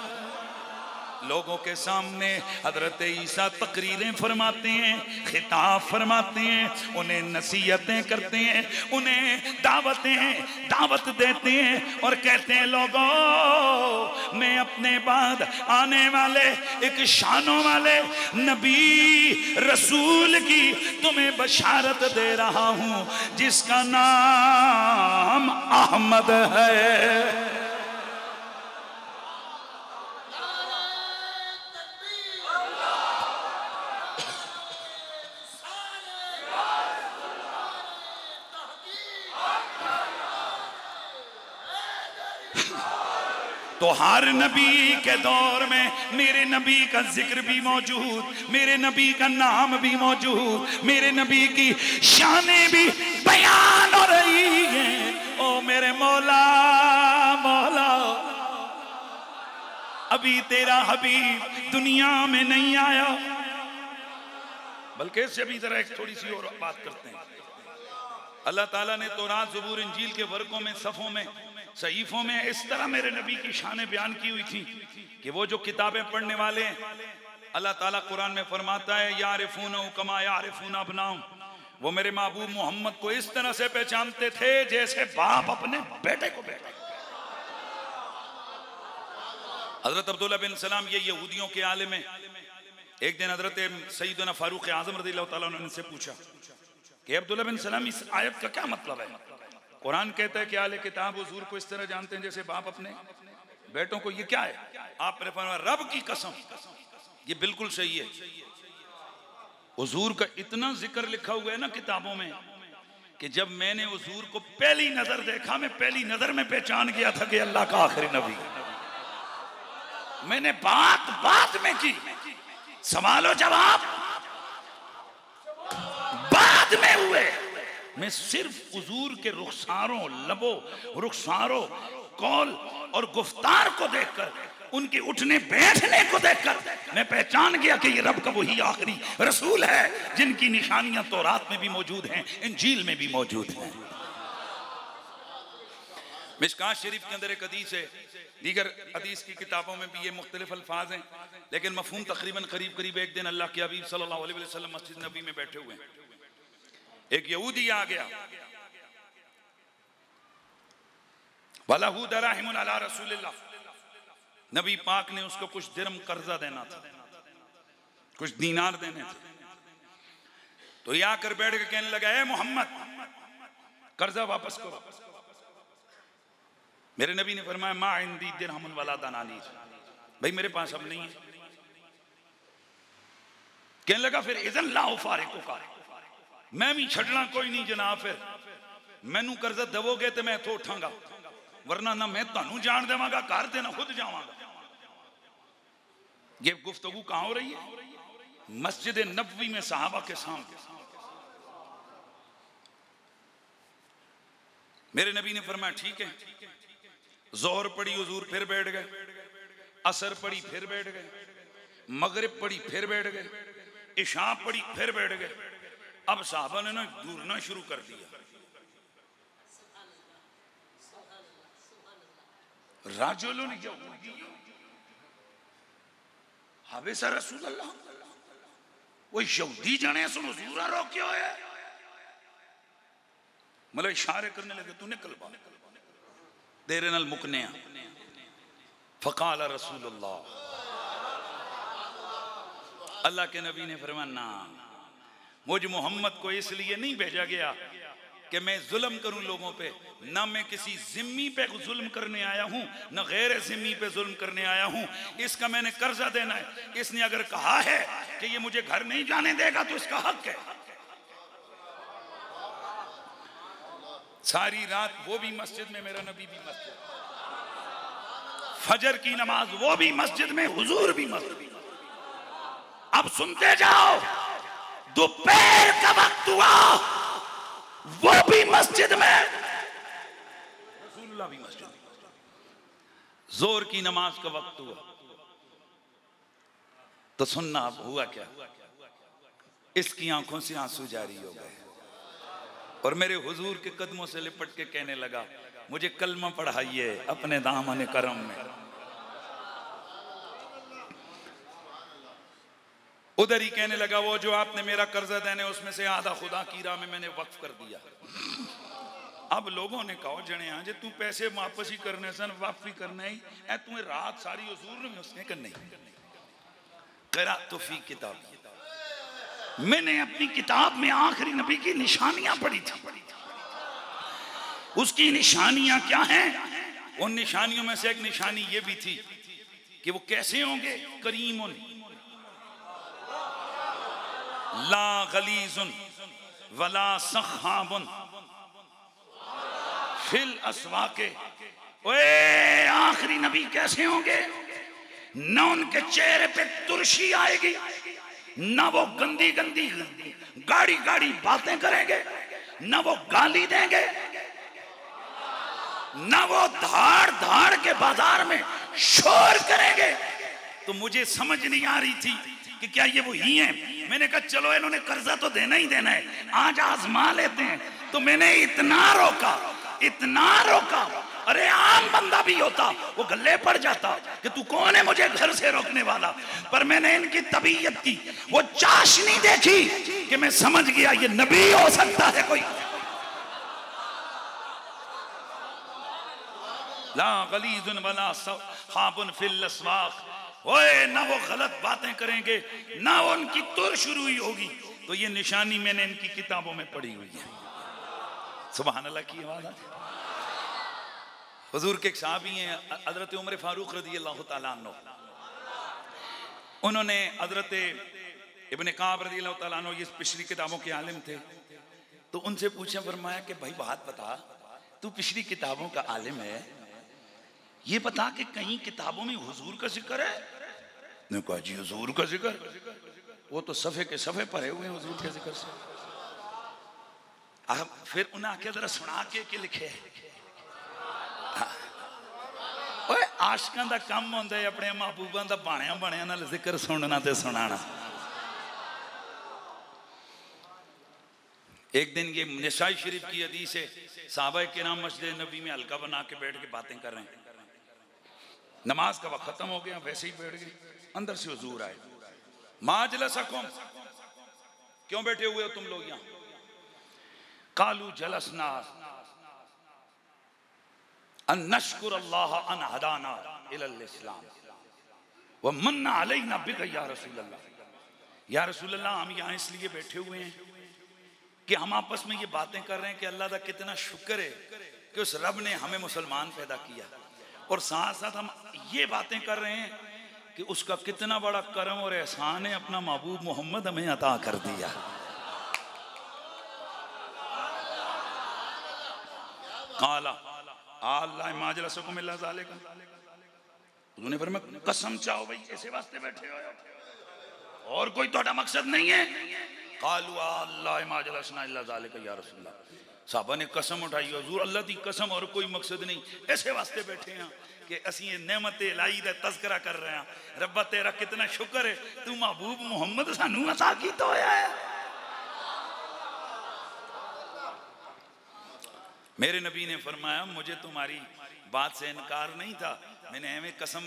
लोगों के सामने हजरत ईसा तकरीरें फरमाते हैं, खिताब फरमाते हैं, उन्हें नसीहतें करते हैं, उन्हें दावत देते हैं और कहते हैं, लोगों मैं अपने बाद आने वाले एक शानों वाले नबी रसूल की तुम्हें बशारत दे रहा हूं, जिसका नाम अहमद है। तो हर नबी के दौर में मेरे नबी का जिक्र भी मौजूद, मेरे नबी का नाम भी मौजूद, मेरे नबी की शानें भी बयान हो रही हैं। ओ मेरे मौला मौला, अभी तेरा हबीब दुनिया में नहीं आया। बल्कि इससे भी जरा एक थोड़ी सी और बात करते हैं। अल्लाह ताला ने तौरात, ज़बूर, इंजील के वर्कों में, सफ़ों में, सहीफों में इस तरह मेरे नबी की शान बयान की हुई थी कि वो जो किताबें पढ़ने वाले हैं, अल्लाह ताला कुरान में फरमाता है, यारिफूना कमा यारिफूना अबनाहुम, वो मेरे महबूब मोहम्मद को इस तरह से पहचानते थे जैसे बाप अपने बेटे को बेटा। हजरत अब्दुल्लाह बिन सलाम ये यहूदियों के आलिम हैं, एक दिन हजरत सैयदना फारूक आजम रज़ियल्लाहु ताला अन्हु ने उनसे पूछा कि अब्दुल्लाह बिन सलाम इस आयत का क्या मतलब है? कुरान कहता है कि आले किताब हुजूर को इस तरह जानते हैं जैसे बाप अपने बेटों को, ये क्या है? आपने फरमाया रब की कसम ये बिल्कुल सही है। हुजूर का इतना जिक्र लिखा हुआ है ना किताबों में कि जब मैंने हुजूर को पहली नजर देखा, मैं पहली नजर में पहचान गया था कि अल्लाह का आखिरी नबी। मैंने बात बात में की, सवाल और जवाब बाद में हुए। मैं सिर्फ हुजूर के रुखसारों, लबो रुखसारों, कौल और गुफ्तार को देखकर, उनके उठने बैठने को देखकर मैं पहचान गया कि ये रब का वही आखिरी रसूल है जिनकी निशानियां तौरात में भी मौजूद हैं, इंजील में भी मौजूद हैं। मिशकात शरीफ के अंदर एक हदीस है, दीगर हदीस की किताबों में भी ये मुख्तलिफ अल्फाज हैं, लेकिन मफहूम तकरीबन करीब करीब एक दिन अल्लाह के हबीब सल्लल्लाहु अलैहि वसल्लम मस्जिद नबी में बैठे हुए हैं। एक यहूदी आ गया, वलहु दराहिमुन अला रसूलिल्लाह, नबी पाक ने उसको कुछ दिरहम कर्जा देना था, कुछ दीनार देने थे। तो ये आकर बैठ के कहने लगा, ए मोहम्मद कर्जा वापस करो। मेरे नबी ने फरमाया मा इंदी दिरहमुन वला दनानीर, भाई मेरे पास अब नहीं है। कहने लगा फिर इज़न ला उफारिकु का, मैं भी छड़ना कोई नहीं जनाब, फिर मैनू कर्जा दवोगे तो मैं तो उठांगा, वरना ना मैं तुहानू जान देवांगा घर ते ना खुद जावांगा। ये गुफ्तगू कहां हो रही है? मस्जिद नबवी में सहाबा के सामने। मेरे नबी ने फरमाया ठीक है। जोहर पढ़ी हुजूर फिर बैठ गए, असर पढ़ी फिर बैठ गए, मगरिब पढ़ी फिर बैठ गए, इशा पढ़ी फिर बैठ गए। अब साहबा ने ना घूरना शुरू कर दिया, राजुलुन यहूदी हबेसा रसूल अल्लाह, वो यहूदी जाने सुन हुजूर रोके होए, मतलब इशारे करने लगे तू निकल बा तेरे नाल मुकने। फकाल रसूलुल्लाह, अल्लाह के नबी ने फरमाया ना, मुझ मोहम्मद को इसलिए नहीं भेजा गया कि मैं जुल्म करूं लोगों पे, ना मैं किसी जिम्मी पे जुल्म करने आया हूं, ना गैर जिम्मी पे जुल्म करने आया हूं। इसका मैंने कर्जा देना है। इसने अगर कहा है कि ये मुझे घर नहीं जाने देगा तो इसका हक है। सारी रात वो भी मस्जिद में, मेरा नबी भी मस्जिद, फजर की नमाज वो भी मस्जिद में, हुजूर भी मस्जिद में। अब सुनते जाओ, दोपहर का वक्त हुआ वो भी मस्जिद में, रसूलुल्लाह भी मस्जिद में। जोर की नमाज का वक्त हुआ तो सुनना अब हुआ क्या, इसकी आंखों से आंसू जारी हो गए और मेरे हुजूर के कदमों से लिपट के कहने लगा, मुझे कलमा पढ़ाइए अपने दामन करम में। उधर ही कहने लगा, वो जो आपने मेरा कर्जा देने उसमें से आधा खुदा की राह में मैंने वक्फ कर दिया। अब लोगों ने कहा जने आज तू पैसे वापस ही करने सन, वापस ही करना ही ऐ, तुम्हें रात सारी हुजूर ने उसने करनी। करा तो फी किताब, मैंने अपनी किताब में आखिरी नबी की निशानियां पढ़ी थी। उसकी निशानियां क्या हैं? उन निशानियों में से एक निशानी ये भी थी कि वो कैसे होंगे, करीमुन ला गलीजुन वला सखाबुन फिल अस्वाके। ओए आखिरी नबी कैसे होंगे? न उनके चेहरे पे तुरशी आएगी, न वो गंदी गंदी गाड़ी गाड़ी बातें करेंगे, न वो गाली देंगे, न वो धाड़ धाड़ के बाजार में शोर करेंगे। तो मुझे समझ नहीं आ रही थी कि क्या ये वही हैं। मैंने कहा चलो इन्होंने कर्जा तो देना ही देना है, आज आजमा लेते हैं। तो मैंने इतना रोका, इतना रोका, अरे आम बंदा भी होता वो गले पड़ जाता कि तू कौन है मुझे घर से रोकने वाला। पर मैंने इनकी तबीयत की वो चाशनी देखी कि मैं समझ गया ये नबी हो सकता है कोई। ला गलीजुन वला सखाबुन फिल अस्वाक, ओए ना वो गलत बातें करेंगे ना उनकी तुर शुरू हुई होगी। तो ये निशानी मैंने इनकी किताबों में पढ़ी हुई है। सुभान अल्लाह की आवाज। हुजूर के एक साहबी हैं हजरत उमर फारूक रज़ी अल्लाह तआला अन्हु, उन्होंने हजरत इब्ने काब रज़ी अल्लाह तआला अन्हु ये पिछली किताबों के आलिम थे, तो उनसे पूछा, फरमाया कि भाई बात बता, तू पिछली किताबों का आलिम है, ये बता कि कहीं किताबों में हुजूर का जिक्र है? ने कहा जी हुजूर का जिक्र, वो तो सफ़े के सफ़े भरे हुए हैं हुजूर के जिक्र से। अब फिर उन्हें आके जरा सुना के लिखे। ओए आशिकां दा काम होंदा है अपने महबूबां दा बाणिया बाणिया नाल जिक्र सुनना ते सुनाना। एक दिन ये निसाई शरीफ की हदीस है, साहबा किराम मस्जिद नबी में हल्का बना के बैठ के बातें कर रहे हैं, नमाज का वक्त खत्म हो गया, वैसे ही बैठ गए, अंदर से हुजूर आए, माजलसकुम, क्यों बैठे हुए हो तुम लोग यहाँ? कालू जलसना अन नशकुर अल्लाह अन हदाना इलल इस्लाम व मन्ना अलैना बिका या रसूल अल्लाह। या रसूल अल्लाह, हम यहाँ इसलिए बैठे हुए हैं कि हम आपस में ये बातें कर रहे हैं कि अल्लाह का कितना शुक्र है कि उस रब ने हमें मुसलमान पैदा किया, और साथ साथ हम ये बातें कर रहे हैं कि उसका कितना बड़ा करम और एहसान है, अपना महबूब मोहम्मद हमें अता कर दिया। काला अल्लाह माजलसकुम इल्ला ज़ालिका, उन्होंने फरमाया कसम चाहो भाई ऐसे वास्ते बैठे हो और कोई तोड़ा मकसद नहीं है? कालू अल्लाह माजलसना इल्ला ज़ालिका या रसूलल्लाह, साहबा ने कसम उठाई, हुजूर अल्लाह की कसम और कोई मकसद नहीं, ऐसे वास्ते बैठे हैं कि असी ये नेमत इलाही दा तज़किरा कर रहे हैं, रब्बा तेरा कितना शुक्र है तू महबूब मोहम्मद सानू अता कीता होया है। मेरे नबी ने फरमाया मुझे तुम्हारी बात से इनकार नहीं था, मैंने हमें कसम,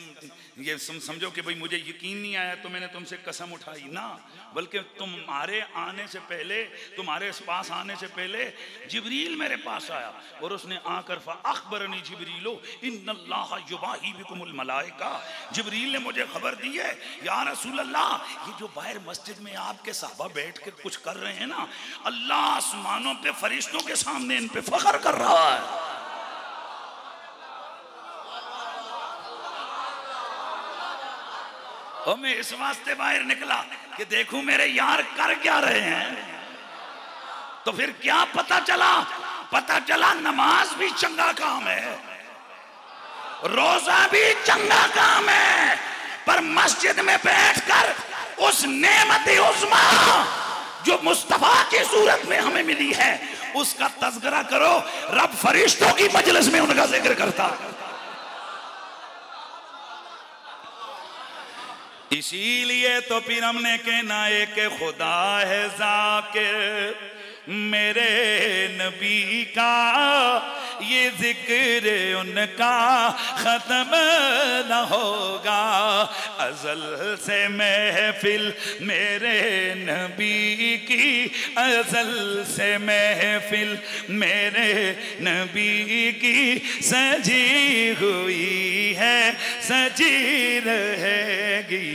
ये समझो कि भाई मुझे यकीन नहीं आया तो मैंने तुमसे कसम उठाई ना, बल्कि तुम्हारे आने से पहले, तुम्हारे पास आने से पहले जिब्रील मेरे पास आया और उसने आकर अखबरनी जिब्रीलो इन्नल्लाह युबाही बिकुमुल मलाइका, जिब्रील ने मुझे खबर दी है या रसूल अल्लाह, ये जो बाहर मस्जिद में आपके साहबा बैठ के कुछ कर रहे हैं ना, अल्लाह आसमानों पे फरिश्तों के सामने इन पे फख्र कर रहा है। और मैं इस वास्ते बाहर निकला कि देखूं मेरे यार कर क्या रहे हैं। तो फिर क्या पता चला? पता चला नमाज भी चंगा काम है, रोजा भी चंगा काम है, पर मस्जिद में बैठकर उस नेमत उस्मा जो मुस्तफा की सूरत में हमें मिली है उसका तज़किरा करो। रब फरिश्तों की मजलिस में उनका जिक्र करता। इसीलिए तो फिर हमने कहना है कि खुदा है ज़ाकिर मेरे नबी का, ये जिक्र उनका खत्म न होगा। अज़ल से महफिल मेरे नबी की, अज़ल से महफिल मेरे नबी की सजी हुई है, सजी रहेगी।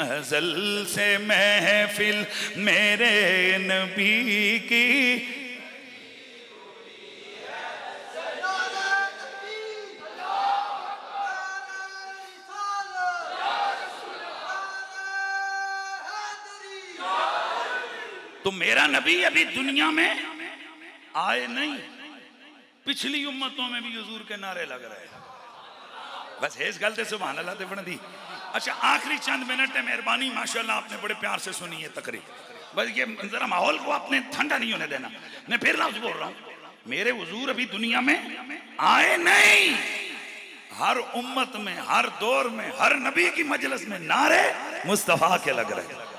अज़ल से महफिल मेरे नबी की, तो मेरा नबी अभी दुनिया में आए नहीं, पिछली उम्मतों में भी हुजूर के नारे लग रहे हैं। बस इस गल से सुभान अल्लाह ते बन दी। अच्छा आखिरी चंद मिनट है, मेहरबानी, माशाल्लाह आपने बड़े प्यार से सुनी है तकरीर, बस ये जरा माहौल को आपने ठंडा नहीं होने देना। मैं फिर लफ्ज बोल रहा हूँ, मेरे हुजूर अभी दुनिया में आए नहीं, हर उम्मत में, हर दौर में, हर नबी की मजलिस में नारे मुस्तफा के लग रहे हैं।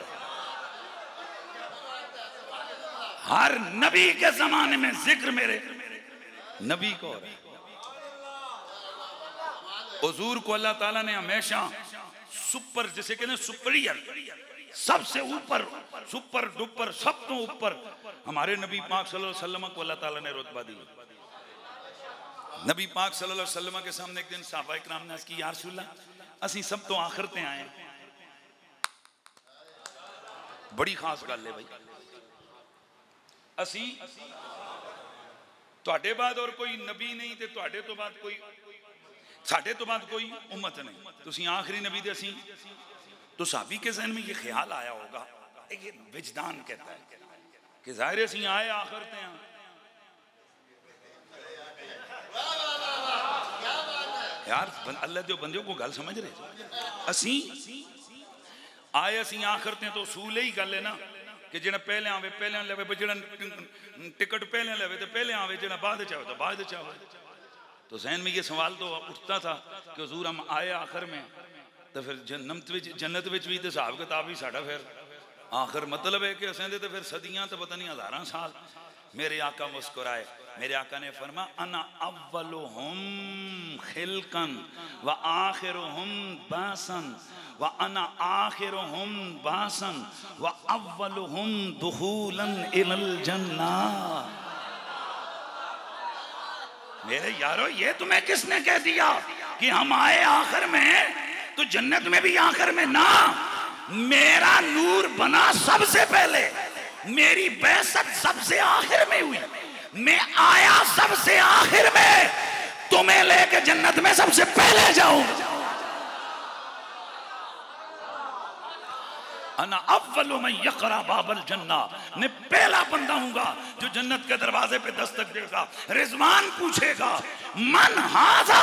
हर नबी के जमाने में जिक्र मेरे नबी को हो रहा है। हुजूर को अल्लाह ताला ने हमेशा सुपर, जिसे कहते हैं सुपरियर, सबसे ऊपर, सुपर डुपर, सब तो ऊपर हमारे नबी पाक सल्लल्लाहु अलैहि वसल्लम को अल्लाह ताला ने रुतबा दी। नबी पाक सल्लल्लाहु अलैहि वसल्लम के सामने एक दिन सहाबा इकराम ने अर्ज़ की, या रसूल अल्लाह, असी सब तो आखिर ते आए, बड़ी खास गल है भाई। असी तुहाडे बाद और कोई नबी नहीं ते तुहाडे तो बाद कोई, साडे तो बाद कोई उम्मत नहीं, तुसी आखिरी नबी दे असी। तो साहबी के जहन में ये ख्याल आया होगा, ये विजदान कहता है कि जाहिर असी आए आखिर ते हैं यार। अल्लाह जो बंदे को गल समझ रहे, असी आए असी आखिर ते, तो उसूल ही गल है ना कि जेड़ा पहले आवे पहले लेवे, जेड़ा टिकट पहले लेवे तो पहले आवे, जेड़ा बाद च आवे तो बाद च आवे। तो जहन में ये सवाल तो उठता था कि हुजूर हम आए आखिर में, तो फिर जन्नत विच भी तो हिसाब किताब ही साडा फिर आखिर मतलब है कि असें तो फिर सदियां तो पता नहीं हज़ारां साल। मेरे आका मुस्कुराए, मेरे आका ने फरमा अना अव्वलुहुम खिल्कन व आखिरुहुम बासन व अना आखिरुहुम बासन व अव्वलुहुम दुखूलन इलल जन्नह। मेरे यारो ये तुम्हें किसने कह दिया कि हम आए आखिर में तो जन्नत में भी आखिर में ना। मेरा नूर बना सबसे पहले, मेरी बैसत सबसे आखिर में हुई, मैं आया सबसे आखिर में, तुम्हें लेके जन्नत में सबसे पहले जाऊं। अना अव्वलु मन यक़रा बाबल जन्ना, मैं पहला बंदा हूँगा जो जन्नत के दरवाजे पे दस्तक देगा। रिजवान पूछेगा मन हाजा,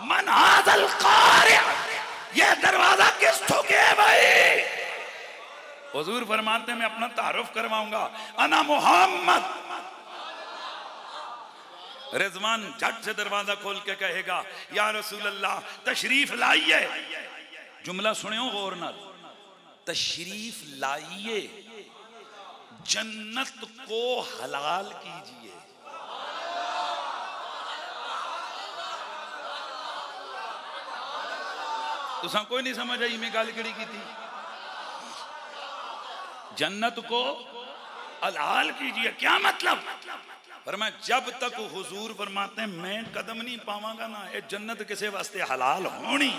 मन हाजल कारी, ये दरवाजा किस ठोके है भाई। हुजूर फरमाते मैं अपना तारुफ करवाऊंगा, अना मोहम्मद। रिजवान झट से दरवाजा खोल के कहेगा या रसूल अल्लाह तशरीफ लाइए। जुमला सुनियो गौर नाल, तशरीफ लाइए, जन्नत को हलाल कीजिए। तुसा कोई नहीं समझ आई मैं गल केड़ी कीती। जन्नत को हलाल कीजिए क्या मतलब? फरमाया जब तक हुजूर फरमाते हैं मैं कदम नहीं पावांगा ना ये जन्नत किसी वास्ते हलाल होनी।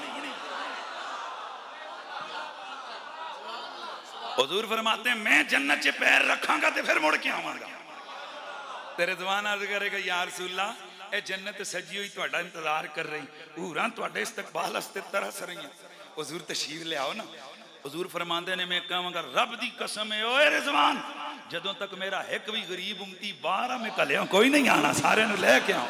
हुजूर फरमाते हैं मैं जन्नत च पैर रखांगा तो फिर मुड़ के आवांगा। तेरे जवान अर्ज करेगा या रसूलल्लाह ए जन्नत सजी हुई तुहाडा इंतजार कर रही, हूरां तुहाडे इस्तकबाल वास्ते तरस रही। हुजूर तशरीफ ले आओ ना। हुजूर फरमाते ने मैं कहांगा रब दी कसम है ओए रिजवान, जदों तक मेरा एक भी गरीब उम्मती बाहर मैं कलिया कोई नहीं आना, सारे नूं लेके आओ।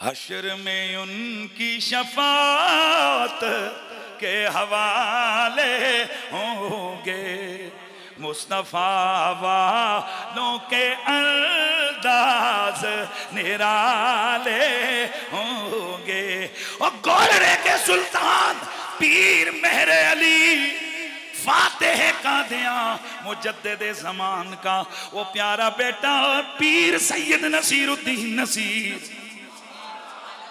हश्र में उनकी शफात के हवाले होंगे, मुस्तफा वालों के अंदाज निराले होंगे। और गोलरे के सुल्तान पीर मेहर अली फातेह कादियां मुजद्दिद ज़मान का वो प्यारा बेटा पीर सैयद नसीरुद्दीन नसीर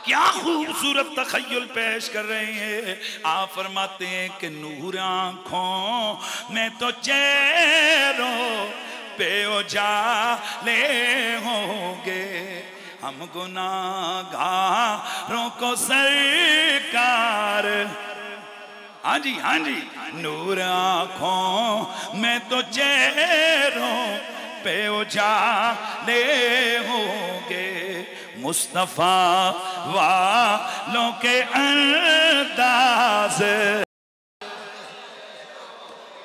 क्या खूबसूरत तखय्युल पेश कर रहे हैं। आप फरमाते हैं कि नूर आँखों में तो चेहरों पे उजाले होंगे, हम गुनाहगारों को सरकार। हाँ जी नूर आँखों में तो चेहरों पे उजाले होंगे, मुस्तफा वालों के अंदाज।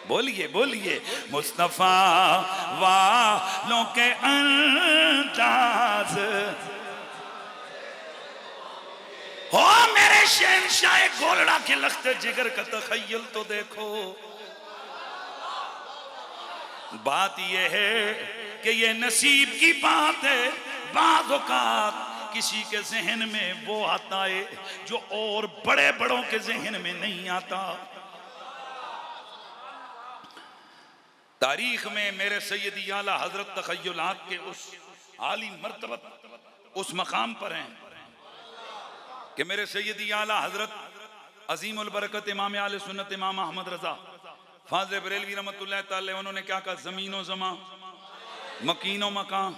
बोलिए बोलिए मुस्तफा वालों के अंदाज। हो मेरे शहंशाह गोलड़ा के लख्त जिगर का तखय्युल तो देखो। बात यह है कि ये नसीब की बात है, बाज़ औक़ात किसी के जहन में वो आता है जो और बड़े बड़ों के जहन में नहीं आता। तारीख में मेरे सैयदी आला हजरत तखय्युलात के उस आली मर्तबत उस मकाम पर हैं कि मेरे सैयदी आला हजरत अजीमुल बरकत इमाम आले सुन्नत इमाम अहमद रजा फाज़िल बरेलवी रहमतुल्लाह तआला उन्होंने क्या कहा, जमीनो जमा मकीनो मकाम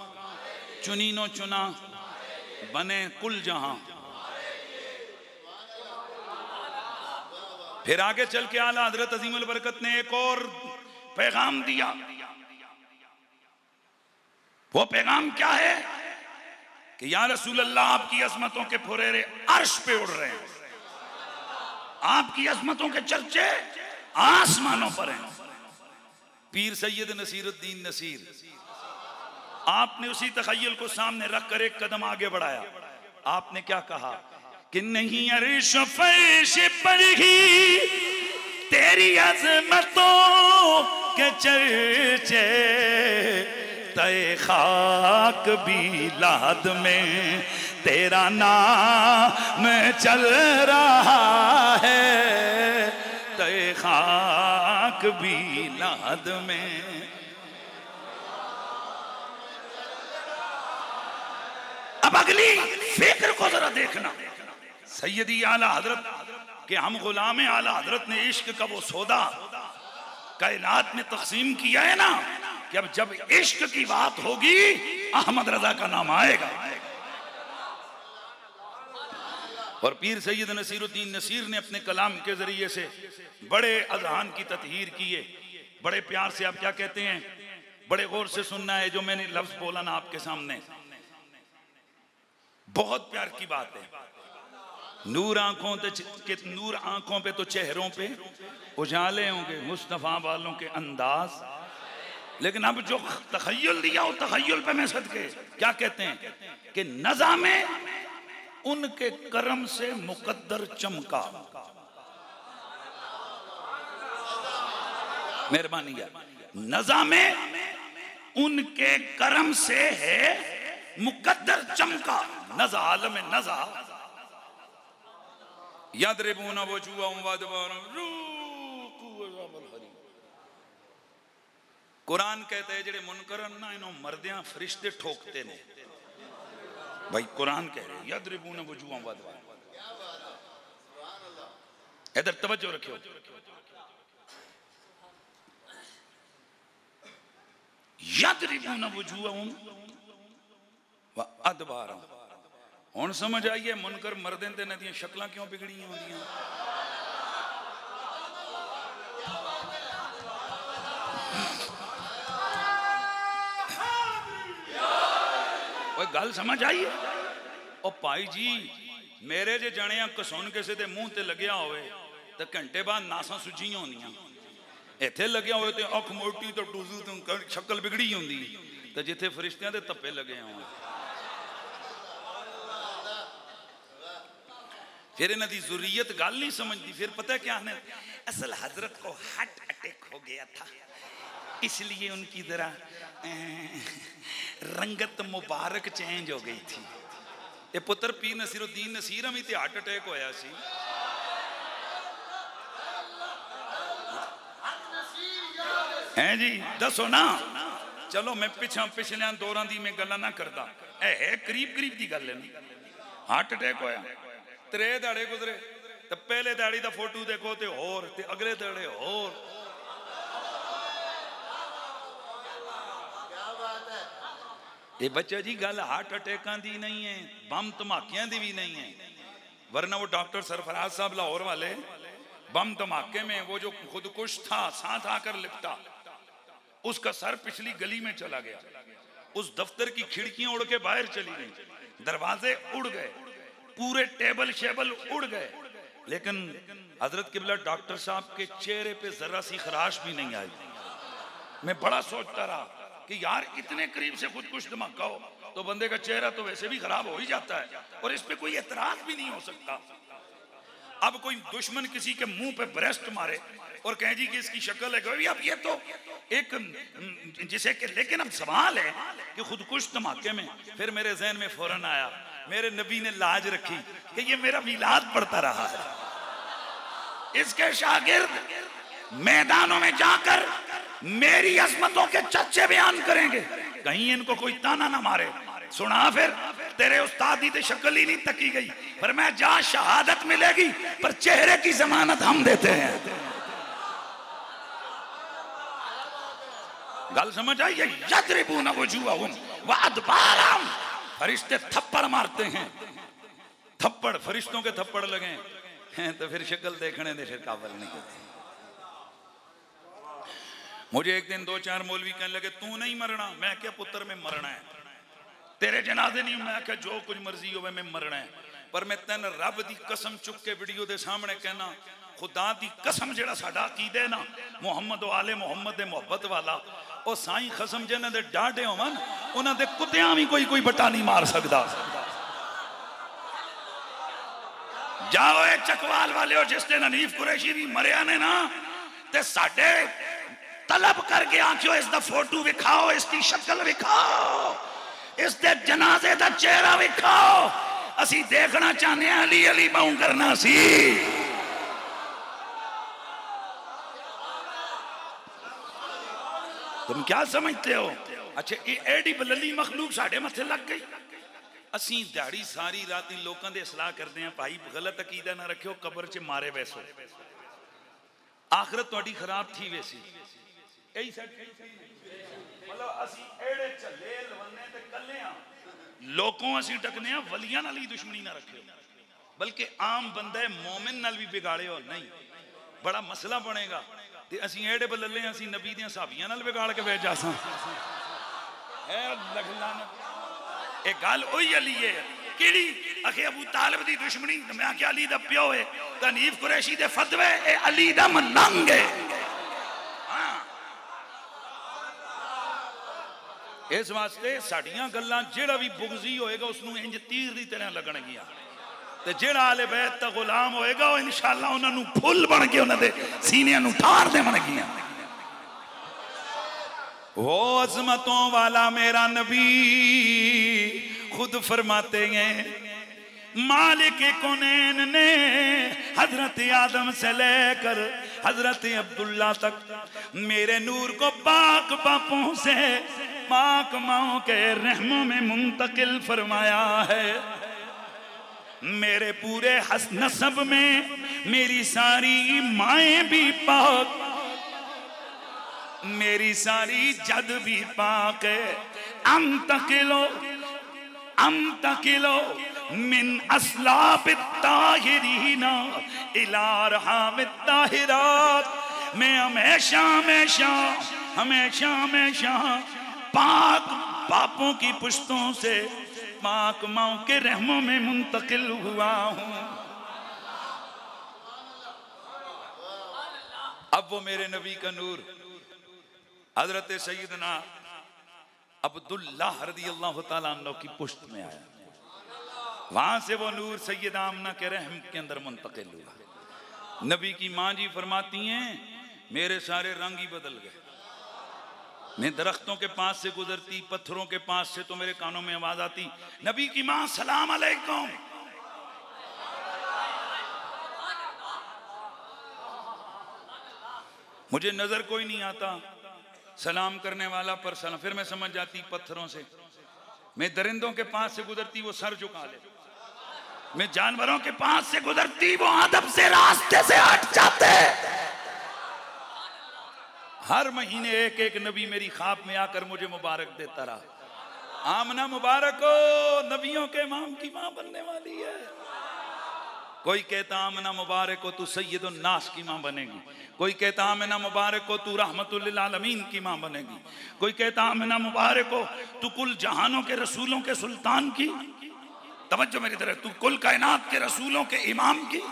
चुनीनो चुना बने कुल जहां। फिर आगे चल के आला हजरत अजीमुल बरकत ने एक और पैगाम दिया। वो पैगाम क्या है कि या रसूल अल्लाह, आपकी अजमतों के फुरेरे अर्श पे उड़ रहे हैं, आपकी अजमतों के चर्चे आसमानों पर हैं। पीर सैयद नसीरुद्दीन नसीर, आपने उसी तखय्युल को सामने रख कर एक कदम आगे बढ़ाया। आपने क्या कहा कि नहीं अर्श फर्श पर ही तेरी अजमतों के चर्चे, तय खाक भी लाद में तेरा नाम चल रहा है, तय खाक भी लाद में। अब अगली फिक्र को जरा देखना, सैयदी आला हजरत के हम गुलाम आला हजरत ने इश्क का वो सौदा कायनात में तकसीम किया है ना, कि अब जब इश्क की बात होगी अहमद रजा का नाम आएगा। और पीर सैयद नसीरुद्दीन नसीर ने अपने कलाम के जरिए से बड़े अजहान की ततहीर की है। बड़े प्यार से, आप क्या कहते हैं, बड़े गौर से सुनना है जो मैंने लफ्ज बोला ना आपके सामने, बहुत प्यार की बात है। नूर आंखों पे तो चेहरों पे उजाले होंगे मुस्तफा वालों के अंदाज, लेकिन अब जो तखय्युल दिया वो तखय्युल पे मैं सदके क्या कहते हैं कि नज़ा में उनके करम से मुकद्दर चमका। मेहरबानी है, नज़ा में उनके करम से है मुकद्दर चमका। नज़ा आलम नज़ा यदरिबूना वजूहहुम वअदबारहुम रूकू अज़ाबल हरीम। कुरान कहता है जेड़े मुनकरन ना इन्हों मर्दियां फरिश्ते ठोकते ने। भाई कुरान कह रहे यदरिबूना वजूहहुम वअदबारहुम। इधर तवज्जो रखियो, यदरिबूना वजूहहुम वअदबारहुम। हुण समझ आइए मुनकर मर्दें ते नदियां शक्लां क्यों बिगड़ियां होंदियां। कोई गल समझ आई है? ओ भाई जी, मेरे जे जने घसुन किसी के मुंह ते लग्या होवे तो घंटे बाद नासां सुजियां होंदियां, इत्थे लग्या होवे तो अख मोटी तो टूजू तो शक्ल बिगड़ी होंदी, तो जिथे फरिश्तियां दे धप्पे लगे हों। फिर इन्हां दी ज़ुर्रियत गल नहीं समझती। फिर पता है क्या है, असल हजरत को हार्ट अटैक हो गया था, इसलिए उनकी जरा रंगत मुबारक चेंज हो गई थी। ये पुत्र पीर नसीरुद्दीन नसीर भी तो हार्ट अटैक होया सी। हैं जी, दसो ना। चलो मैं पिछले दौरां दी मैं गल्लां ना करदा, है करीब करीब दी गल है। हार्ट अटैक होया, 3 दाड़े गुजरे, तो पहले दाड़ी दा फोटो देखो तो होर, ते अगले दाड़े होर। ये बच्चा जी गल हार्ट अटैकां दी नहीं है, बम धमाकियां दी भी नहीं है। वरना वो डॉक्टर सरफराज साहब लाहौर वाले बम धमाके में वो जो खुदकुश था, सांस आकर लिपटा, उसका सर पिछली गली में चला गया। उस दफ्तर की खिड़कियां उड़ के बाहर चली गई, दरवाजे उड़ गए, पूरे टेबल शेबल उड़ गए, लेकिन हजरत किबला डॉक्टर साहब के चेहरे पे जरा सी खराश भी नहीं आई। मैं बड़ा सोचता रहा कि यार इतने करीब से खुदकुश धमाका हो तो बंदे का चेहरा तो वैसे भी खराब हो ही जाता है, और इस पे कोई एतराज भी नहीं हो सकता। अब कोई दुश्मन किसी के मुंह पे ब्रेस्ट मारे और कहे जी कि इसकी शक्ल है, अब ये तो एक जिसे के, लेकिन अब सवाल है कि खुदकुश धमाके में फिर मेरे जहन में फौरन आया, मेरे नबी ने लाज रखी कि ये मेरा मिलाद पढ़ता रहा है, इसके शागिर्द मैदानों में जाकर मेरी अजमतों के चर्चे बयान करेंगे, कहीं इनको कोई ताना ना मारे। सुना फिर तेरे उस्तादी ते शक्ल ही नहीं तकी गई, पर मैं जा शहादत मिलेगी पर चेहरे की जमानत हम देते हैं। गल समझ आई? यदरिबूना वजूहहुम वादबारम, फरिश्ते थप्पड़ मारते हैं, थप्पड़ फरिश्तों के थप्पड़ लगे हैं तो फिर शक्ल देखने दे फिर काबल नहीं होती। मुझे एक दिन 2-4 मौलवी कहने लगे तू नहीं मरना, मैं क्या पुत्र में मरना है, तेरे जनाजे नहीं, मैं क्या जो कुछ मर्जी हो मैं मरना है, पर मैं तेन रब दी कसम चुक के वीडियो दे सामने कहना, खुदा दी कसम जेड़ा साडा अकीदा है ना मुहम्मद आले मुहम्मद दे मोहब्बत वाला, ओ साईं कसम जिन्हां दे डांटे होवन उन्हां दे कुत्तियां भी कोई बटा नहीं मार सकदा। जाओ ए चकवाल वाले हो, जिस दिन हनीफ कुरैशी भी मरिया ने ना ते साडे तलब करके आखियो इसका फोटो विखाओ, इसकी शक्ल विखाओ, इसके जनाजे का चेहरा विखाओ, असी देखना चाहते हैं अली अली बाऊ करना सी। तुम क्या समझते हो? अच्छा ये एडी बलली मखलूक साढ़े मथे लग गई। असी दिहाड़ी सारी रात लोगों के सलाह करते हैं भाई गलत अकीदा ना रखियो, कब्र च मारे वैसो, आखिरत थोड़ी खराब थी वैसी। लोगों असी टकने वलियां नाल ही दुश्मनी ना रखियो, बल्कि आम बंदा मोमिन नाल भी बिगाड़े हो नहीं, बड़ा मसला बनेगा। ते असी एड़े बल्ले असी नबी दियां साहबियां नाल बिगाड़ के बैठ जासां। एक गल ओही अली है किड़ी अखे अबू तालिब दी दुश्मनी, मैं क्या अली दा प्यो है, हनीफ कुरैशी दे फतवे ए अली दा मलंग है। इस वास्ते साड़ियां गल्लां जेड़ा भी बुगजी होएगा उसनू इंज तीर दी तरह लगणगियां, ते जेड़ा आले बैत दा गुलाम होएगा वो इंशाअल्लाह उन्हां नू फुल बन के उन्हां दे सीनियां नू ठार देवणगियां। वो अजमतों वाला मेरा नबी खुद फरमाते हैं, मालिक कौनैन ने हजरत आदम से लेकर हजरत अब्दुल्ला तक मेरे नूर को पाक बापों से पाक माओ के रहमों में मुंतकिल फरमाया है। मेरे पूरे हस नसब में मेरी सारी माएँ भी पाक, मेरी सारी जद भी पाक है। अंतकिलो मिन अस्लाबित ताहिरीना इला रहामित ताहिरात, मैं हमेशा हमेशा हमेशा हमेशा पाक बापों की पुश्तों से पाक माओ के रहमों में मुंतकिल हुआ हूं। अब वो मेरे नबी का नूर हजरत सैयदना अब्दुल्लाह रज़ियल्लाहु ताला अन्हु की पुश्त में आया, वहां से वो नूर सैयदा आमना के रहम के अंदर मुंतकिल हुआ। नबी की माँ जी फरमाती हैं मेरे सारे रंग ही बदल गए, मैं दरख्तों के पास से गुजरती, पत्थरों के पास से तो मेरे कानों में आवाज आती, नबी की माँ सलाम अलैकुम। मुझे नजर कोई नहीं आता सलाम करने वाला पर सलाम, फिर मैं समझ जाती पत्थरों से। मैं दरिंदों के पास से गुजरती वो सर झुका ले, मैं जानवरों के पास से गुजरती वो अदब से रास्ते से हट जाते। हर महीने एक एक नबी मेरी ख्वाब में आकर मुझे मुबारक देता रहा, आमना मुबारक हो नबियों के इमाम की मां बनने वाली है। कोई कहता आमना मुबारक हो तू सैयदुन नास की मां बनेगी, कोई कहता आमना मुबारक हो तू रहमतुल लिल आलमीन की मां बनेगी, कोई कहता आमना मुबारक हो तू कुल जहानों के रसूलों के सुल्तान की, तवज्जो मेरी तरफ, तू कुल कायनात के रसूलों के इमाम की।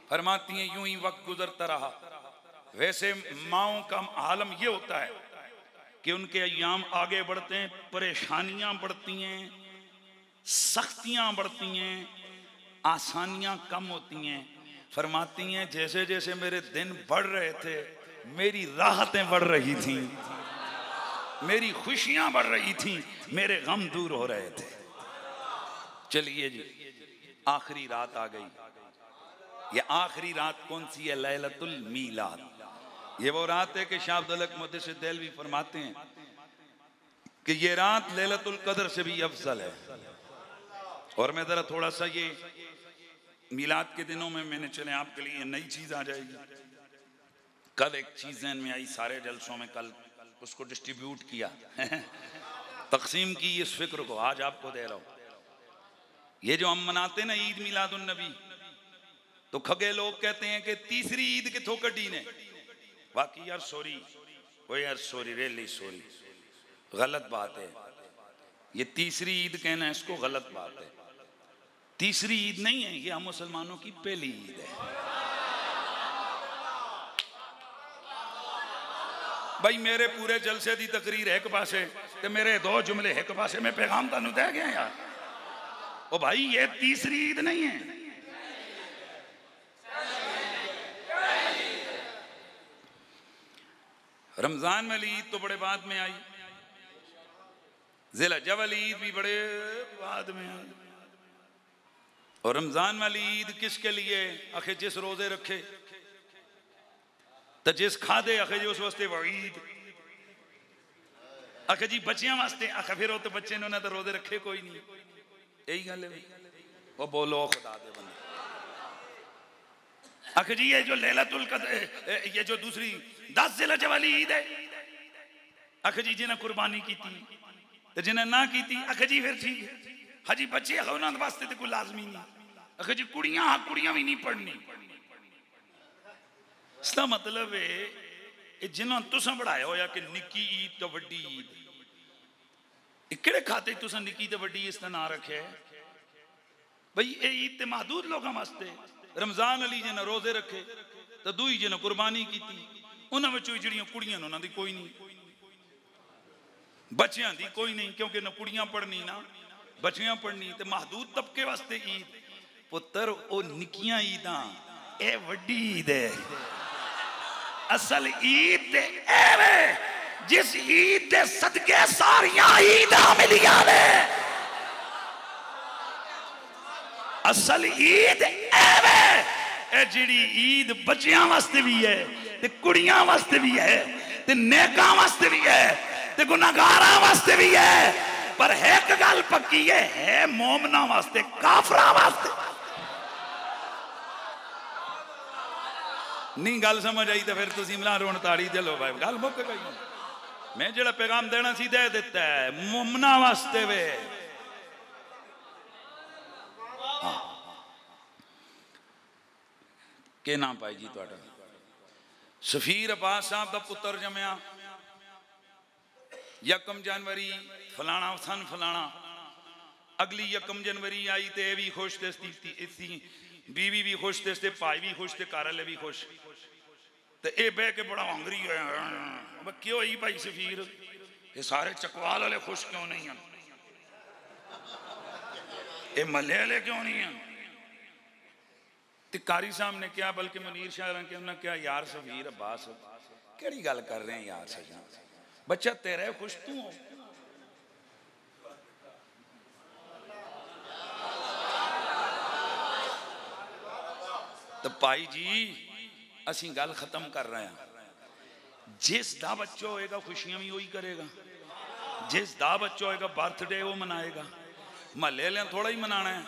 फरमाती हैं यूं ही वक्त गुजरता रहा। वैसे माओं का आलम ये होता है कि उनके अय्याम आगे बढ़ते हैं, परेशानियां बढ़ती हैं, सख्तियां बढ़ती हैं, आसानियां कम होती हैं। फरमाती हैं जैसे जैसे मेरे दिन बढ़ रहे थे मेरी राहतें बढ़ रही थी, मेरी खुशियां बढ़ रही थी, मेरे गम दूर हो रहे थे। चलिए जी आखिरी रात आ गई। ये आखिरी रात कौन सी है? लैलतुल मीलाद। ये वो रात है कि शाह अब्दुल हक मुहद्दिस देलवी फरमाते हैं कि ये रात लैलतुल कदर से भी अफजल है। और मैं जरा थोड़ा सा ये मिलाद के दिनों में मैंने चले आपके लिए नई चीज आ जाएगी। कल एक चीज जहन में आई, सारे जलसों में कल उसको डिस्ट्रीब्यूट किया तकसीम की इस फिक्र को आज आपको दे रहा हूं। ये जो हम मनाते ना ईद मिलादुन नबी, तो खगे लोग कहते हैं कि तीसरी ईद किथों कटी ने। बाकी यार सॉरी, वो यार सॉरी, रियली सॉरी, गलत बात है। ये तीसरी ईद कहना इसको गलत बात है। तीसरी ईद नहीं है, ये हम मुसलमानों की पहली ईद है। भाई मेरे पूरे जलसे दी तकरीर एक पासे ते मेरे दो जुमले एक पासे में पैगाम तानू दे गया यार। ओ भाई ये तीसरी ईद नहीं है। रमजान वाली ईद तो बड़े बाद में आई, ज़िलहज्जा वाली ईद भी बड़े बाद में आई, और रमजान वाली ईद किसके लिए? आखिर जिस रोजे रखे तो जिस खादे आखिर उस वास्ते वो ईद। आखिर जी बच्चियां वास्ते, आखिर फिर वो तो बच्चे ने तो रोजे रखे कोई नहीं। यही गल है। वो बोलो खुदा दे बंदे। आखिर जी ये जो लैलतुल क़द्र, ये जो दूसरी 10 ज़िलहज्जा वाली ईद है, आखिर जी जिन्हें कुर्बानी की थी तो जिन्हें ना की थी, आखिर जी फिर ठीक है। हाजी बच्चे उन्होंने वास्ते तो कोई लाजमी नहीं। आखिर जी कुड़ियां भी नहीं पढ़नी। इसका मतलब है जिन्होंने तुसा बढ़ाया होया कि निक्की ईद तो वड्डी ईद, किहड़े खाते तुसा निक्की तो वड्डी इसका ना रखे है? भाई ये ईद ते महदूद लोगों वास्ते। रमजान अली जिन्हें रोजे रखे तो दूई जिन्हें कुर्बानी की थी, उन्होंने जड़ियां कुड़ियां उन्होंने कोई नहीं, बच्चियां दी कोई नहीं, क्योंकि ना कुड़ियां पढ़नी ना बच्चियां पढ़नी। तो महदूद तबके वास्ते ईद पुत्र ओ निक्कियां ईदा, ए वड्डी ईद है। असल ईद ते एवे जिस ईद दे सदके सारियां ईदां मिलियां ने। असल ईद एवे ए जिहड़ी ईद बच्चियां वास्ते भी है ते कुड़ियां वास्ते भी है ते नेकां वास्ते भी है ते गुनाहगारां वास्ते भी है। पर एक गल पक्की है मोमना वास्ते, काफरा वास्ते नहीं। गल समझ आई तो फिर तुम मिला रोन ताड़ी चलो भाई, गल मुक गई। मैं जेड़ा पैगाम देना सी दे दिता है, मोमना वास्ते वे। हाँ। के नाम पाई जी तुहाडा? सफीर अब्बास साहब का पुत्र जमया 1 जनवरी फलाना सन फलाना। अगली 1 जनवरी आई तो भी खुश थे, बीवी भी खुश थे, भाई भी खुश थे, घर वाले भी खुश। तो यह बह के बड़ा हंगरी होया, क्यों ही भाई सफीर, ये सारे चकवाल वाले खुश क्यों नहीं हैं? ये महल्ले वाले क्यों नहीं हैं? तो कारी साहब ने क्या, बल्कि मुनीर शाह के उन्होंने क्या, यार सफीर अब्बास केड़ी गल कर रहे हैं यार, सही बच्चा तेरा है, खुश तू हो। तो भाई जी असी गल खत्म कर रहे हैं। जिस दा बच्चा होएगा खुशियां भी वही करेगा, जिस दा बच्चा होएगा बर्थडे वो मनाएगा। महल्ले वाले थोड़ा ही मनाना है।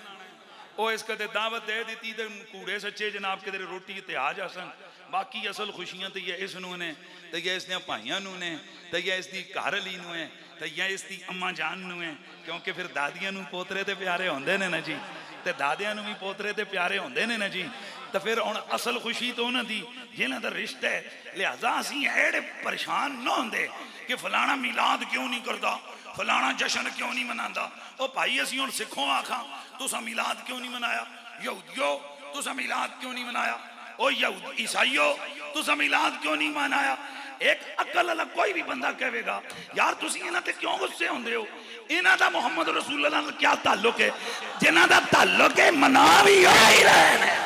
वो इस कदे दावत दे दी तो कूड़े सच्चे जनाब के रोटी ते आ जा सन। बाकी असल खुशियां तो ये इस नू ने, तो ये इसने भाइयों नू ने, तो ये इसकी घर वाली नू है, तो ये इसकी अम्मा जान नू है। क्योंकि फिर दादियां नू पोतरे ते प्यारे होंदे ने ना जी, तो दादियां नू भी पोतरे ते प्यारे होंदे ने ना जी। तो फिर हुण असल खुशी तो उन्हां दी जिन्हां दा रिश्ता है। लिहाजा असीं एड़े परेशान ना होंदे कि फलाना मिलाद क्यों नहीं करता, फलाना जश्न क्यों नहीं मनाता। ओ भाई असीं हुण सिखों आखां तुसा मिलाद क्यों नहीं मनाया, यहूदियो तुसा मिलाद क्यों नहीं मनाया, ओ यहूद ईसाइयो तुसा मिलाद क्यों नहीं मनाया। एक अकल वाला कोई भी बंदा कहेगा यार तुसी इन्हां ते क्यों गुस्से होंदे हो, इन्हां दा मुहम्मद रसूलुल्लाह नाल क्या ताल्लुक है? जिन्हां दा ताल्लुक है मना भी ही रहे ने।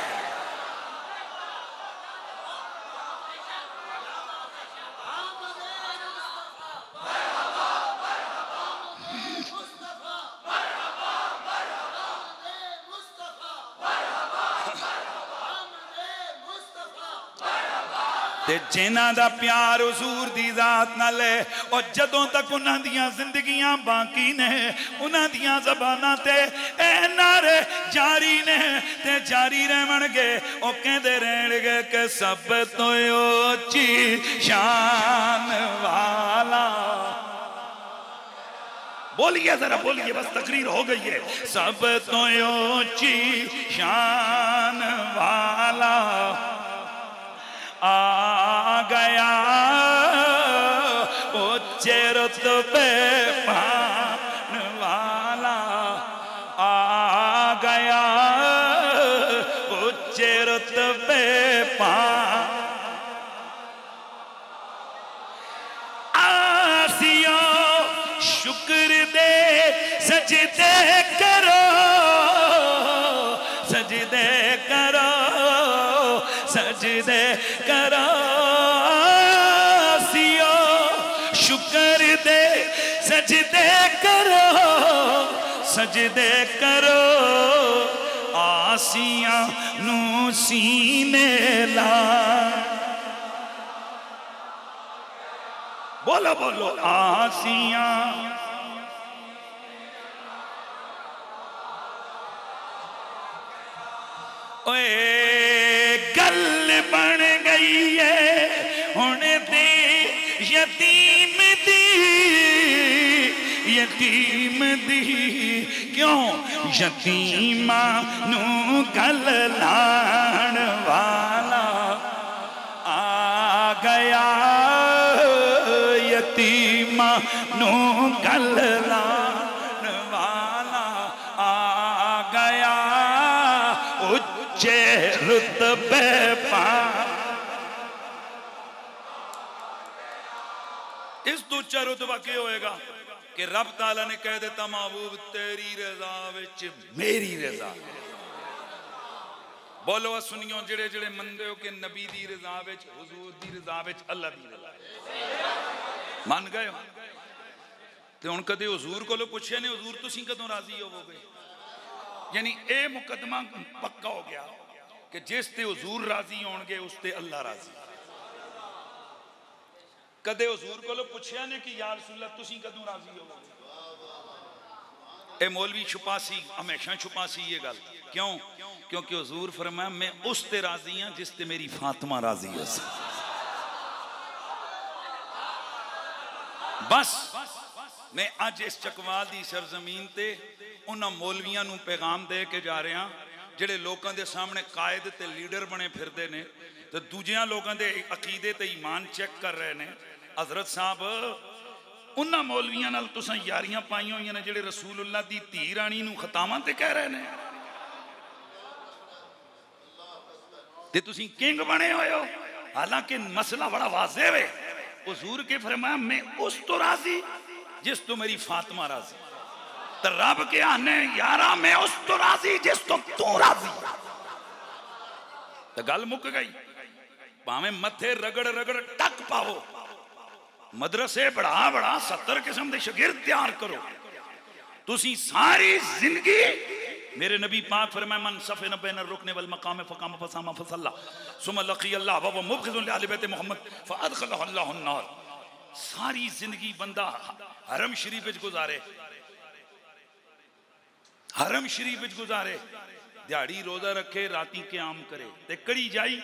ते जिन्हां दा प्यार हुजूर दी जात नाल है, और जदों तक उन्हां दियां जिंदगियां बाकी ने उन्हां दियां ज़बानां ते ए नारे जारी ने ते जारी रहणगे। ओ कहंदे रहणगे कि सब तो ऊंची शान वाला बोलिए जरा बोलिए, बस तकरीर हो गई है। सब तो ऊंची शान वाला आ गया, ऊंचे रुतबे पान वाला आ गया, ऊंचे रुतबे पान। आसिया शुक्र दे सजदे करो, सजदे करो, सजदे करो। आसिया शुक्र दे सजदे करो, सजदे करो। आसिया नू सीने ला, बोलो बोलो आसिया। ओए गल बन गई है हुण दे यतीम दी, यतीम दी। क्यों यतीमा नू गल लाण वाला आ गया, यतीमा नू गल लाण वाला आ गया, उच्चे रुतबे पा। इस तो उच्चा रुतबा क्या होएगा कि रब ताला ने कह दिता महबूब तेरी रजा विच मेरी रजा। बोलो सुनियो जेड़े जेड़े मनदे हो कि नबी दी रजा विच, हुजूर दी रजा विच, अल्लाह दी रजा मन गए हो। ते हुण कदे हुजूर कोलों पुछया ने हुजूर तुसीं कदों राजी होवोगे? यानी ए मुकदमा पक्का हो गया कि जिस ते हुजूर राजी होणगे उस ते अल्लाह राजी। कदे हुजूर कोलों पुछया ने कि या रसूलल्लाह तुसीं कदों राजी होवोगे? ए मौलवी छुपासी हमेशा छुपासी ये गल क्यों? क्योंकि हुजूर फरमाया मैं उस ते राजी हां जिस ते मेरी फातिमा राजी हो। बस मैं अज इस चकवाल दी सरजमीन ते उन्हां मौलवियां नूं पैगाम दे के जा रहा जिहड़े लोकां दे सामने कायद ते लीडर बने फिरदे ने ते दूजियां लोकां दे अकीदे ते ईमान चेक कर रहे ने। हजरत साहब उन्हां मौलवियां नाल तुसां यारियां पाईयां होईयां ने जिहड़े रसूलुल्लाह दी धी राणी नूं खतावां ते कह रहे ने ते तुसीं किंग बने होए हो। हालांकि मसला बड़ा वाज़ेह है। हुजूर के फरमाया मैं उस तो राजी जिस तो मेरी फातिमा राजी। तो रब के आने यारा मैं उस तो राजी जिस तो तू राजी। तो गल मुक गई। भावे मथे रगड़ रगड़ टक पाओ, मदरसे बढ़ा बढ़ा 70 किस्म के शागिर्द तैयार करो। तुसी सारी जिंदगी मेरे नबी पाक फरमाए मन सफे न बैन रुकने वल मकाम फकाम फसामा फसल्ला सुम लकी अल्लाह व मुबग़िज़ुन लि अहले बैत मोहम्मद फअदखलहु अल्लाहु अन्नार। सारी जिंदगी बंदा हरम शरीफ विच गुजारे, हरम शरीफ विच गुजारे, दिहाड़ी रोजा रखे, राती क़याम करे ते कड़ी जाई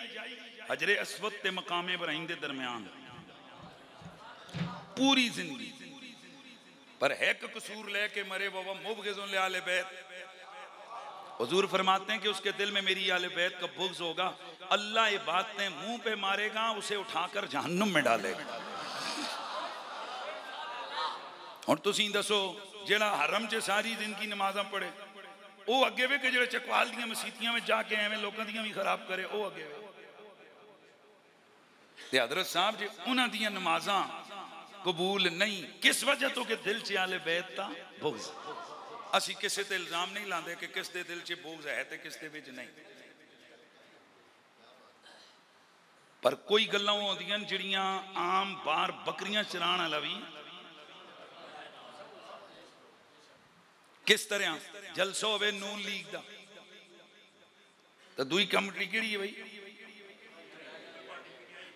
हजरे अस्वद ते मकाम इब्राहीम दे दरमियान पूरी जिंदगी। पर एक कसूर लेके मरे बाबा मुबग़िज़ुन लि अहले बैत। हुजूर फरमाते हैं कि उसके दिल में मेरी आले बैत का बुग़्ज़ होगा। अल्लाह ये बातें मुंह पे मारेगा, उसे उठाकर जहन्नुम में डालेगा। और तुसी दसो जेड़ा हरम च सारी जिंदगी नमाज़ां पढ़े वो अगे वे कि जेड़े चकवाल दी मसीतियां में जाके एवें लोकां दी भी खराब करे वो अगे वे। ते हज़रत साहब जी उन्हां दी नमाज़ां कबूल नहीं किस वजह तो कि दिल च आले बैत दा बुग़्ज़। असी किसी ते इल्जाम नहीं लाते कि किस दे दिल च बुग़्ज़ है ते किस दे विच नहीं। पर कोई गल्लां होंदियां जिहड़ियां आम बार बकरियां चराण वाला भी किस तरह जलसा होवे नून लीग दा तो दुई कमेटी किहड़ी है भाई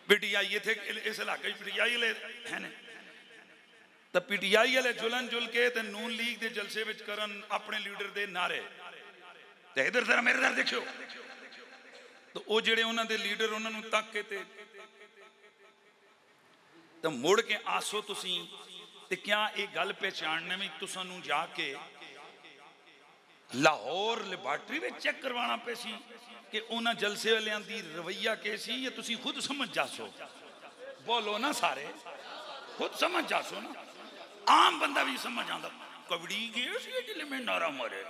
पीटीआई। इत्थे इस इलाके पीटीआई है ने तो पीटीआई वाले जुलन जुल के ते नून लीग के जलसे विच करन अपने लीडर दे नारे ते इधर जरा मेरे इधर देखियो तो वो जेड़े उन्हां दे लीडर उन्हां तक के ते मुड़ के आसो तुसी ते क्या ये गल पहचानने में तुसानू जाके लाहौर लेबार्टरी में चेक करवाना पे सी कि उन्होंने जलसे वालियां दी रवैया के सी या तुसी खुद समझ जासो? बोलो ना सारे, खुद समझ जासो ना। आम बंदा भी समझ आता कबड़ी गए सी जिले में नारा मारे,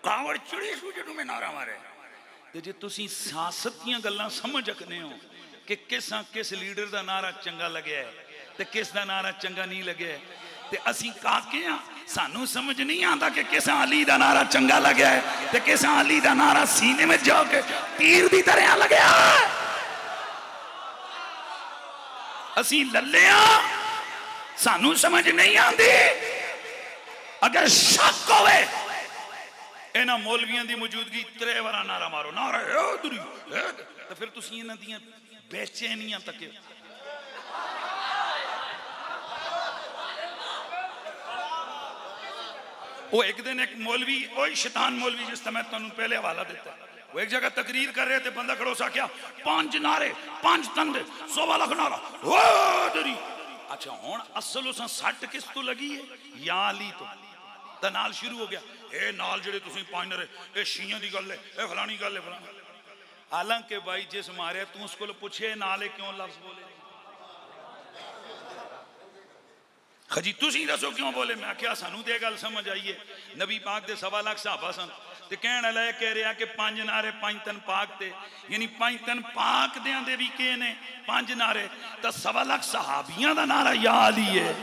कावड़ चढ़ी सू जो में नारा मारे। तो जे तुसी सियासत दियां गल्लां समझ सकने हो कि किस लीडर का नारा चंगा लगे है ते किस दा नारा चंगा नहीं लगे, ते असी काके हाँ, सानू समझ नहीं आता कि किस अली दा नारा चंगा लगे है ते किस अली दा नारा सीने में जाके तीर की तरह लगे। असी लले सानू समझ नहीं आती। अगर शक होवे इन्हां मौलवियां दी मौजूदगी 3 बार नारा मारो, नारा तो फिर तुसी इन्हां दियां बेचैनियां तक वो एक दिन एक मौलवी, वही शैतान मौलवी जिसका मैं तुहानू पहले हवाला देता, वो एक जगह तकरीर कर रहे थे, बंदा खड़ोसा क्या 5 नारे 5 तंदे 100 लाख नारा तेरी। अच्छा हुण असल उस सट किस तो लगी है? या अली तो नाल शुरू हो गया ए नाल जेडे तुसीं 5 नारे ए शियां दी गल है, ए फलानी गल है फलानी। हालांकि भाई जिस मारे तू उसको पूछे नाले क्यों लफ्ज बोले, खजी तुसी दसो क्यों बोले? मैं क्या सानू तो गल समझ आई है। नबी पाक दे 1.25 लाख सहाबा सन ते कहण वाला कह रहा कि 5 नारे 5 तन पाक ते, यानी 5 तन पाक देआं दे भी के ने 5 नारे, तो 1.25 लाख सहाबियां दा नारा या अली है।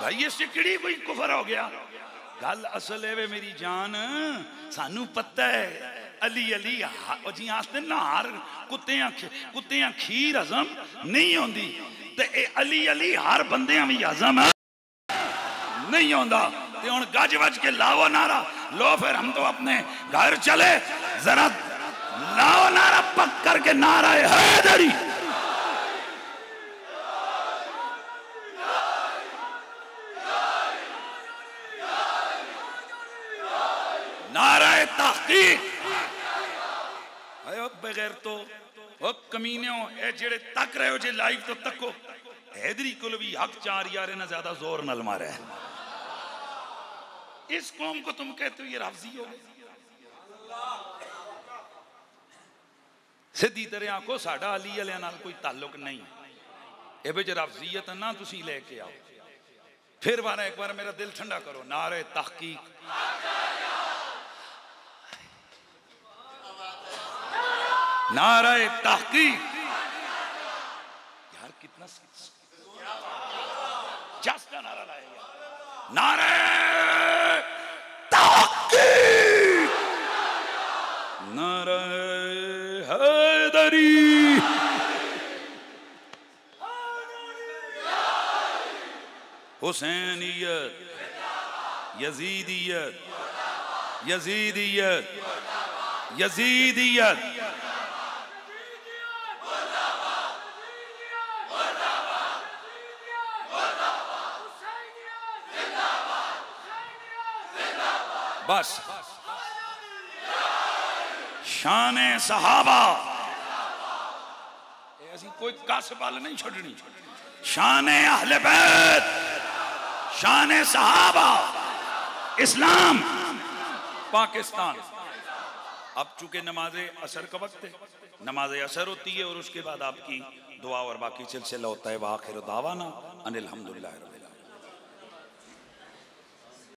भाई इससे किड़ी कोई कुफर हो गया? गल असल है वे मेरी जान, सानू पता है अली अली जी आस्ते नार कुत्तियां खीर हजम नहीं होंदी, ते अली अली हर बंदे भी हजम नहीं होंदा। ते हुण गज वज के लाओ नारा, लो फिर हम तो अपने घर चले, जरा लाओ नारा पक करके, नारा हैदरी। नाराए तहकीक। बगैर तो कमीने हो ए जेड़े तक रहे हो जे लाइव तो तको, हैदरी को भी हक 4 यार ना ज्यादा जोर नल मारे है। इस कौम को तुम कहते हो ये राफजी हो गए? सीधी तरह आखो साडा अली वाले नाल कोई ताल्लुक नहीं, ए विच राफजीयत ना तुसी लेके आओ। फिर बार एक बार मेरा दिल ठंडा करो, नारे तहकीक, नारे तहकीक। यार कितना जस्ट नारा लाएगा, नारे तहकीक, नारे हैदरी, हुसैनियत, यजीदियत, यजीदियत, यजीदियत। बस शाने सहाबा ऐसी कोई कस पल नहीं छोड़नी, शाने अहले बैत, शाने सहाबा, इस्लाम, पाकिस्तान। अब चूंकि नमाज असर का वक्त है, नमाज असर होती है और उसके बाद आपकी दुआ और बाकी सिलसिला होता है। वाखिर दावाना अनिल हम्दुलिल्लाह।